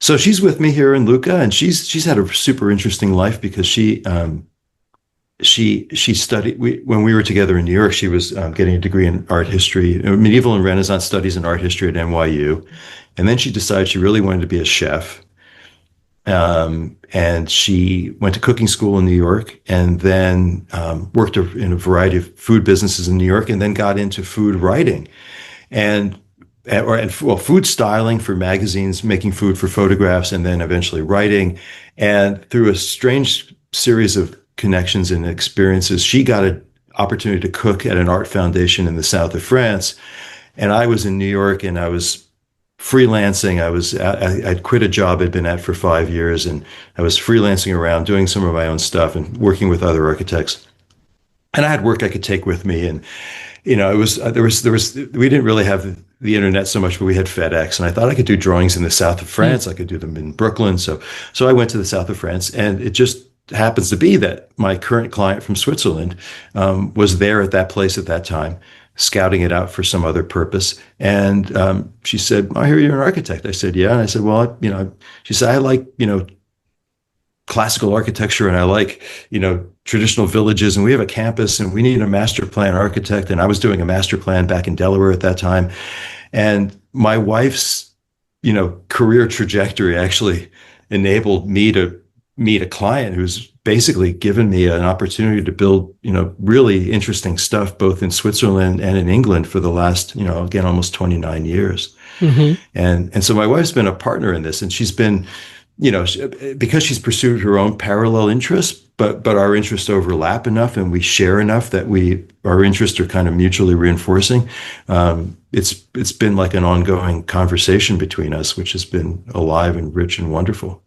So she's with me here in Lucca, and she's had a super interesting life because she studied when we were together in New York. She was getting a degree in art history, medieval and Renaissance studies and art history at NYU, and then she decided she really wanted to be a chef. And she went to cooking school in New York, and then worked in a variety of food businesses in New York, and then got into food writing, and food styling for magazines, making food for photographs, and then eventually writing. And through a strange series of connections and experiences, she got an opportunity to cook at an art foundation in the south of France. And I was in New York, and I was freelancing. I'd quit a job I'd been at for 5 years, and I was freelancing around doing some of my own stuff and working with other architects. And I had work I could take with me. And, it was, we didn't really have the internet so much, but we had FedEx, and I thought I could do drawings in the south of France. I could do them in Brooklyn. So I went to the south of France, and it just happens to be that my current client from Switzerland was there at that place at that time, scouting it out for some other purpose. And she said, "I hear you're an architect." I said, "Yeah." And I said, "Well, she said, I like, classical architecture, and I like, traditional villages, and we have a campus, and we need a master plan architect." And I was doing a master plan back in Delaware at that time. And my wife's, career trajectory actually enabled me to meet a client who's basically given me an opportunity to build, really interesting stuff, both in Switzerland and in England for the last, again, almost 29 years. Mm-hmm. And so my wife's been a partner in this, and she's been, because she's pursued her own parallel interests, but our interests overlap enough, and we share enough that our interests are kind of mutually reinforcing. It's been like an ongoing conversation between us, which has been alive and rich and wonderful.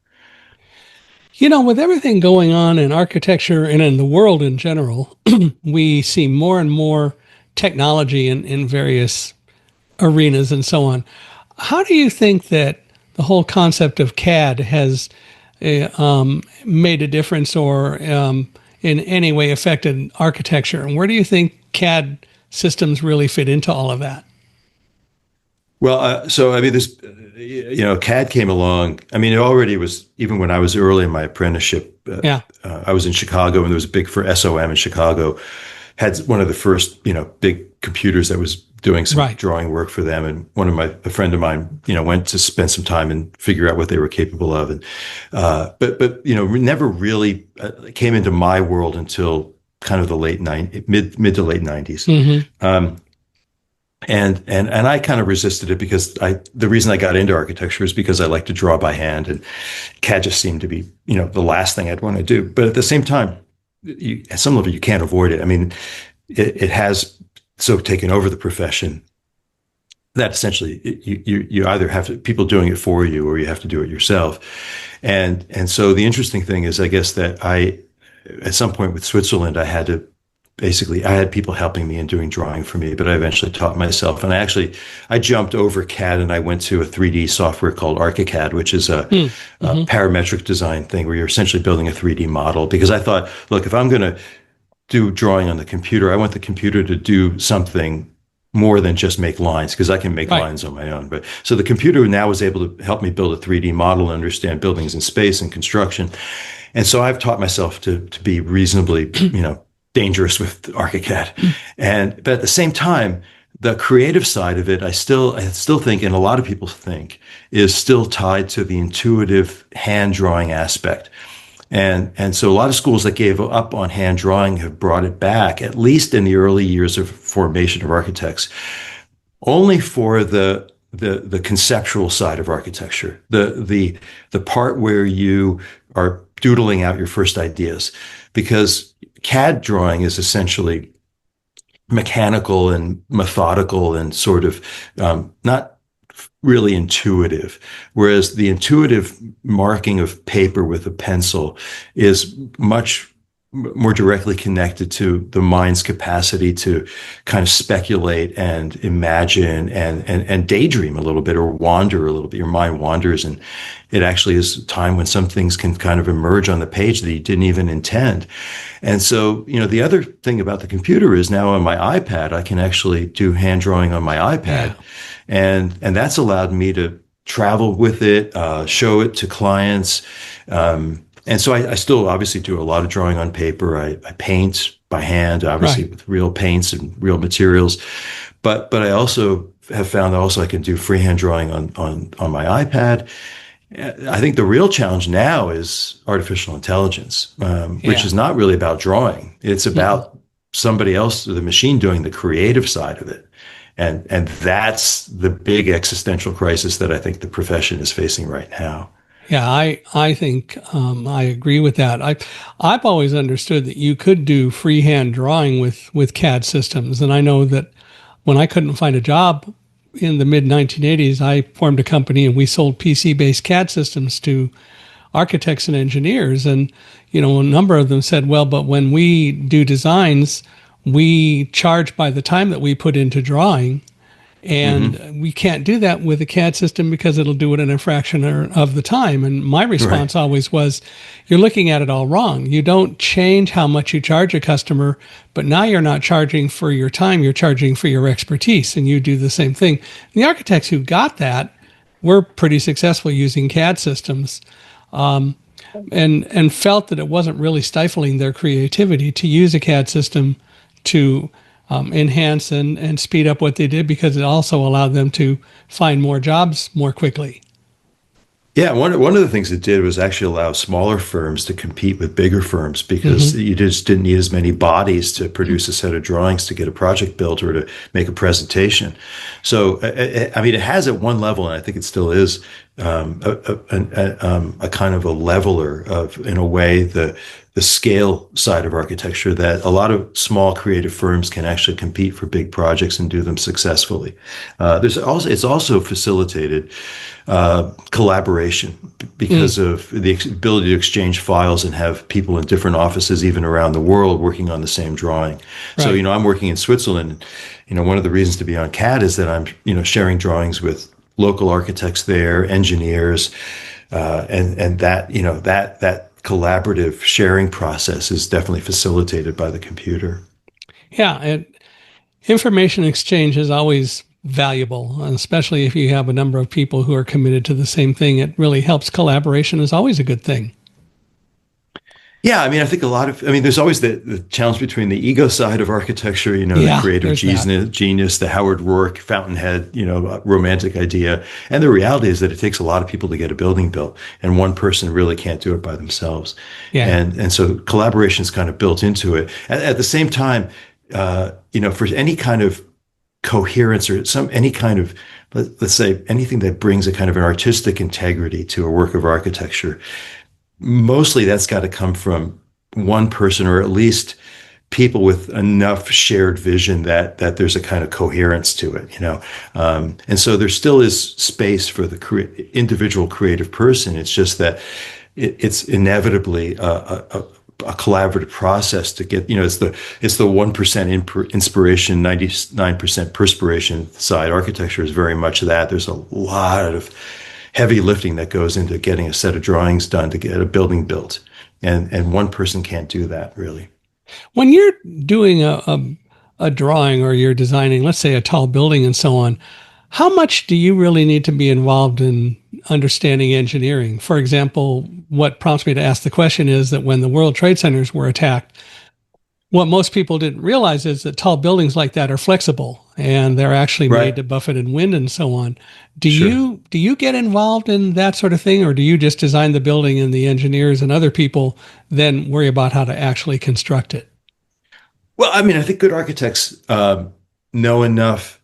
With everything going on in architecture and in the world in general, we see more and more technology in various arenas and so on. How do you think that the whole concept of CAD has made a difference or in any way affected architecture? And where do you think CAD systems really fit into all of that? Well, so I mean, CAD came along. I mean, it already was, even when I was early in my apprenticeship. Yeah. I was in Chicago, and there was a big, for SOM in Chicago, had one of the first, big computers that was doing some Right. drawing work for them. And a friend of mine, went to spend some time and figure out what they were capable of. And, but never really came into my world until kind of the mid to late 90s. Mm-hmm. And I kind of resisted it because the reason I got into architecture is because I like to draw by hand, and CAD just seemed to be, the last thing I'd want to do. But at the same time, at some level, you can't avoid it. I mean, it has so taken over the profession that essentially you either have people doing it for you, or you have to do it yourself. And so the interesting thing is, I guess, that at some point with Switzerland, I had people helping me and doing drawing for me, but I eventually taught myself. And I jumped over CAD, and I went to a 3D software called ArchiCAD, which is a parametric design thing where you're essentially building a 3D model. Because I thought, look, if I'm going to do drawing on the computer, I want the computer to do something more than just make lines, because I can make Right. lines on my own. But so the computer now was able to help me build a 3D model and understand buildings in space and construction. And so I've taught myself to be reasonably, dangerous with ArchiCAD. But at the same time, the creative side of it, I still think, and a lot of people think, is still tied to the intuitive hand drawing aspect. And so a lot of schools that gave up on hand drawing have brought it back, at least in the early years of formation of architects, only for the conceptual side of architecture, the part where you are doodling out your first ideas, because CAD drawing is essentially mechanical and methodical and sort of not really intuitive, whereas the intuitive marking of paper with a pencil is much more directly connected to the mind's capacity to kind of speculate and imagine and daydream a little bit, or wander a little bit. Your mind wanders, and it actually is a time when some things can kind of emerge on the page that you didn't even intend. And so, the other thing about the computer is now on my iPad, I can actually do hand drawing on my iPad. Yeah. And that's allowed me to travel with it, show it to clients. And so I still obviously do a lot of drawing on paper. I paint by hand, obviously Right. with real paints and real materials. But I also have found that also I can do freehand drawing on my iPad. I think the real challenge now is artificial intelligence, which Yeah. is not really about drawing. It's about somebody else, the machine, doing the creative side of it. And that's the big existential crisis that I think the profession is facing right now. Yeah, I think I agree with that. I've always understood that you could do freehand drawing with CAD systems, and I know that when I couldn't find a job in the mid 1980s, I formed a company and we sold PC-based CAD systems to architects and engineers, and a number of them said, "Well, but when we do designs, we charge by the time that we put into drawing." Mm-hmm. And we can't do that with a CAD system because it'll do it in a fraction of the time. And my Right. response always was, you're looking at it all wrong. You don't change how much you charge a customer, but now you're not charging for your time, you're charging for your expertise, and you do the same thing. And the architects who got that were pretty successful using CAD systems, and felt that it wasn't really stifling their creativity to use a CAD system to enhance and speed up what they did, because it also allowed them to find more jobs more quickly. Yeah, one of the things it did was actually allow smaller firms to compete with bigger firms because Hmm. you just didn't need as many bodies to produce a set of drawings to get a project built or to make a presentation. So, I mean, it has at one level, and I think it still is, a kind of a leveler of, in a way, the scale side of architecture, that a lot of small creative firms can actually compete for big projects and do them successfully. It's also facilitated collaboration Mm, because of the ability to exchange files and have people in different offices, even around the world, working on the same drawing. So, right. I'm working in Switzerland. One of the reasons to be on CAD is that I'm, sharing drawings with local architects there, engineers, and that, that collaborative sharing process is definitely facilitated by the computer. Yeah, and information exchange is always valuable, especially if you have a number of people who are committed to the same thing. It really helps. Collaboration is always a good thing. Yeah, I mean, I think there's always the challenge between the ego side of architecture, the Yeah, creative there's that. genius, the Howard Rourke fountainhead, romantic idea. And the reality is that it takes a lot of people to get a building built, and one person really can't do it by themselves. Yeah. And so collaboration is kind of built into it. At the same time, for any kind of coherence or any kind of, let's say, anything that brings a kind of an artistic integrity to a work of architecture, mostly that's got to come from one person, or at least people with enough shared vision that there's a kind of coherence to it. And so there still is space for the individual creative person. It's just that it's inevitably a collaborative process to get, it's the 1% inspiration, 99% perspiration side. Architecture is very much that. There's a lot of heavy lifting that goes into getting a set of drawings done to get a building built. And one person can't do that, really. When you're doing a drawing, or you're designing, let's say, a tall building and so on, how much do you really need to be involved in understanding engineering? For example, what prompts me to ask the question is that when the World Trade Centers were attacked, what most people didn't realize is that tall buildings like that are flexible and they're actually made Right. to buffet in wind and so on. Do Sure. you get involved in that sort of thing, or do you just design the building and the engineers and other people then worry about how to actually construct it? Well, I mean, I think good architects know enough.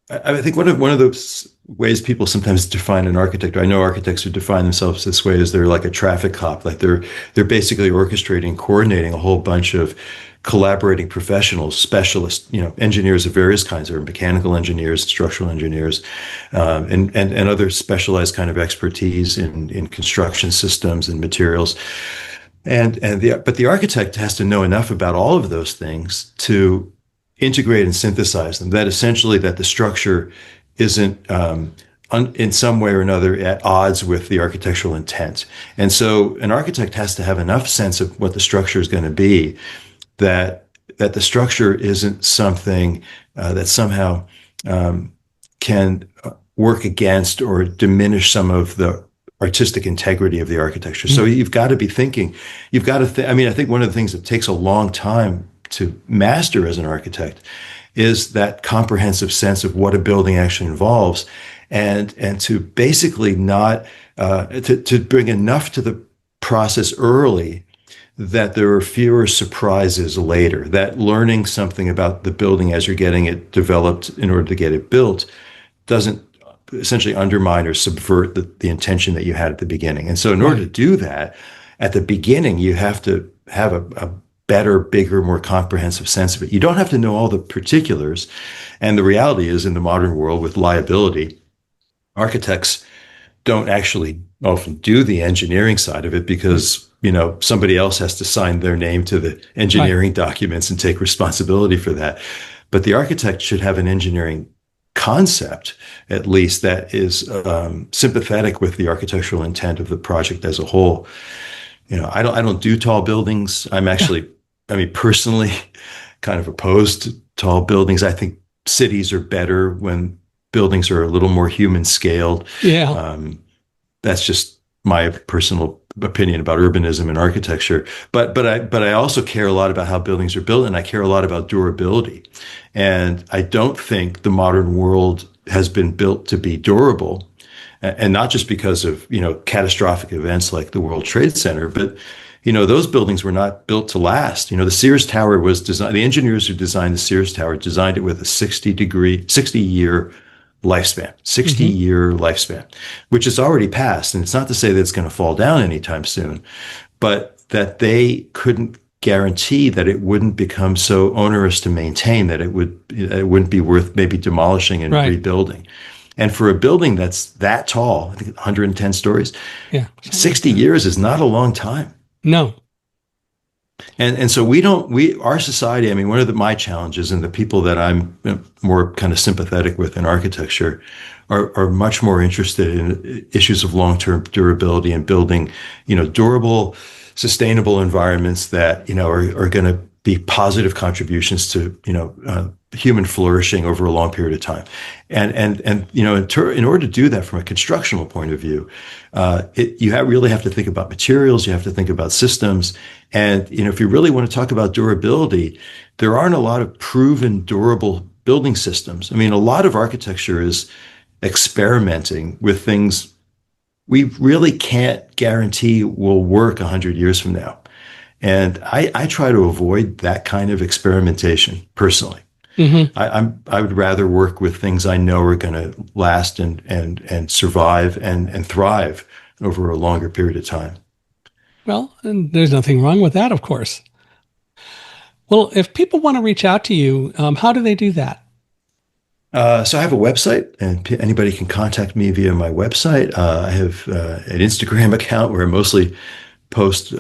I think one of the ways people sometimes define an architect, or I know architects who define themselves this way, is they're like a traffic cop. Like they're basically orchestrating, coordinating a whole bunch of collaborating professionals, specialists, engineers of various kinds, or mechanical engineers, structural engineers, and other specialized kind of expertise in construction systems and materials. But the architect has to know enough about all of those things to integrate and synthesize them. That essentially that the structure isn't in some way or another at odds with the architectural intent. And so an architect has to have enough sense of what the structure is going to be that the structure isn't something that somehow can work against or diminish some of the artistic integrity of the architecture. So you've got to be thinking, I mean, I think one of the things that takes a long time to master as an architect is that comprehensive sense of what a building actually involves, and to basically not to bring enough to the process early that there are fewer surprises later, that learning something about the building as you're getting it developed in order to get it built doesn't essentially undermine or subvert the intention that you had at the beginning. And so in order to do that, at the beginning, you have to have a better, bigger, more comprehensive sense of it. You don't have to know all the particulars. And the reality is, in the modern world with liability, architects don't actually often do the engineering side of it because, somebody else has to sign their name to the engineering documents and take responsibility for that. But the architect should have an engineering concept, at least, that is sympathetic with the architectural intent of the project as a whole. I don't do tall buildings. I'm actually, personally kind of opposed to tall buildings. I think cities are better when buildings are a little more human scaled. Yeah. That's just my personal opinion about urbanism and architecture. But I also care a lot about how buildings are built, and I care a lot about durability. And I don't think the modern world has been built to be durable, and not just because of catastrophic events like the World Trade Center, but those buildings were not built to last. The Sears Tower was designed. The engineers who designed the Sears Tower designed it with a 60-year lifespan, 60-year lifespan, which is already passed. And it's not to say that it's going to fall down anytime soon, but that they couldn't guarantee that it wouldn't become so onerous to maintain that it wouldn't be worth maybe demolishing and rebuilding. And for a building that's that tall, I think 110 stories, 60 years is not a long time. No. And so our society, one of my challenges, and the people that I'm more kind of sympathetic with in architecture are much more interested in issues of long-term durability and building, durable, sustainable environments that, are going to be positive contributions to, human flourishing over a long period of time. And in order to do that from a constructional point of view, really have to think about materials, you have to think about systems. And, if you really want to talk about durability, there aren't a lot of proven durable building systems. A lot of architecture is experimenting with things we really can't guarantee will work 100 years from now. And I try to avoid that kind of experimentation personally. I would rather work with things I know are going to last and survive and thrive over a longer period of time. Well, and there's nothing wrong with that, of course. Well, if people want to reach out to you, how do they do that? So I have a website, and anybody can contact me via my website. I have an Instagram account where I mostly post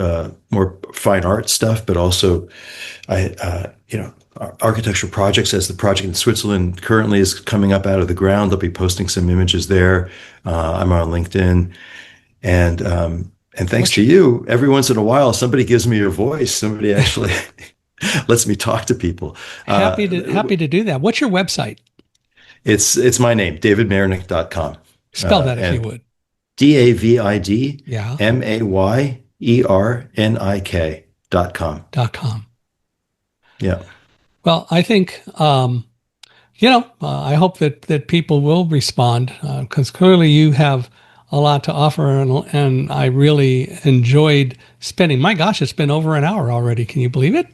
more fine art stuff, but also architectural projects. As the project in Switzerland currently is coming up out of the ground, I'll be posting some images there. I'm on LinkedIn, and thanks to you, every once in a while, somebody gives me a voice. Somebody actually lets me talk to people. Happy to do that. What's your website? It's my name, davidmayernik.com. Spell that if you would. DAVIDMAYERNIK.com. Yeah. Well, I think, I hope that people will respond because clearly you have a lot to offer, and I really enjoyed spending. My gosh, it's been over an hour already. Can you believe it?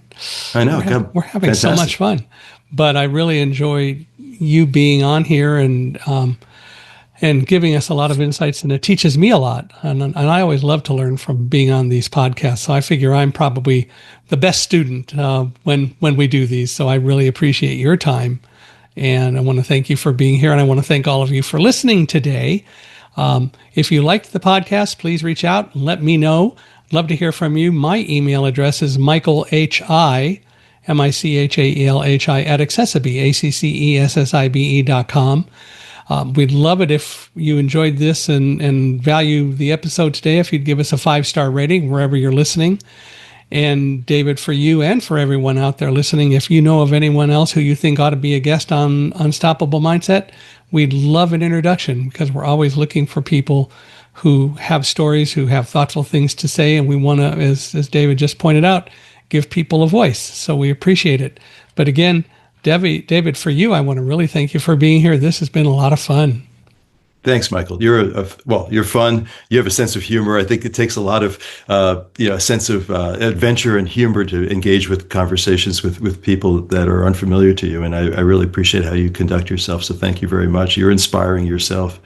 I know. We're having so much fun, but I really enjoy you being on here and giving us a lot of insights, and it teaches me a lot. And I always love to learn from being on these podcasts. So I figure I'm probably the best student when we do these. So I really appreciate your time, and I want to thank you for being here, and I want to thank all of you for listening today. If you liked the podcast, please reach out and let me know. Love to hear from you. My email address is michaelhi, Michaelhi at accessibe, accessibe.com. We'd love it if you enjoyed this and value the episode today, if you'd give us a 5-star rating wherever you're listening. And David, for you and for everyone out there listening, if you know of anyone else who you think ought to be a guest on Unstoppable Mindset, we'd love an introduction, because we're always looking for people who have stories, who have thoughtful things to say. And we want to, as David just pointed out, give people a voice. So we appreciate it. But again, David, for you, I want to really thank you for being here. This has been a lot of fun. Thanks, Michael. You're fun. You have a sense of humor. I think it takes a lot of, a sense of adventure and humor to engage with conversations with people that are unfamiliar to you. And I really appreciate how you conduct yourself. So thank you very much. You're inspiring yourself.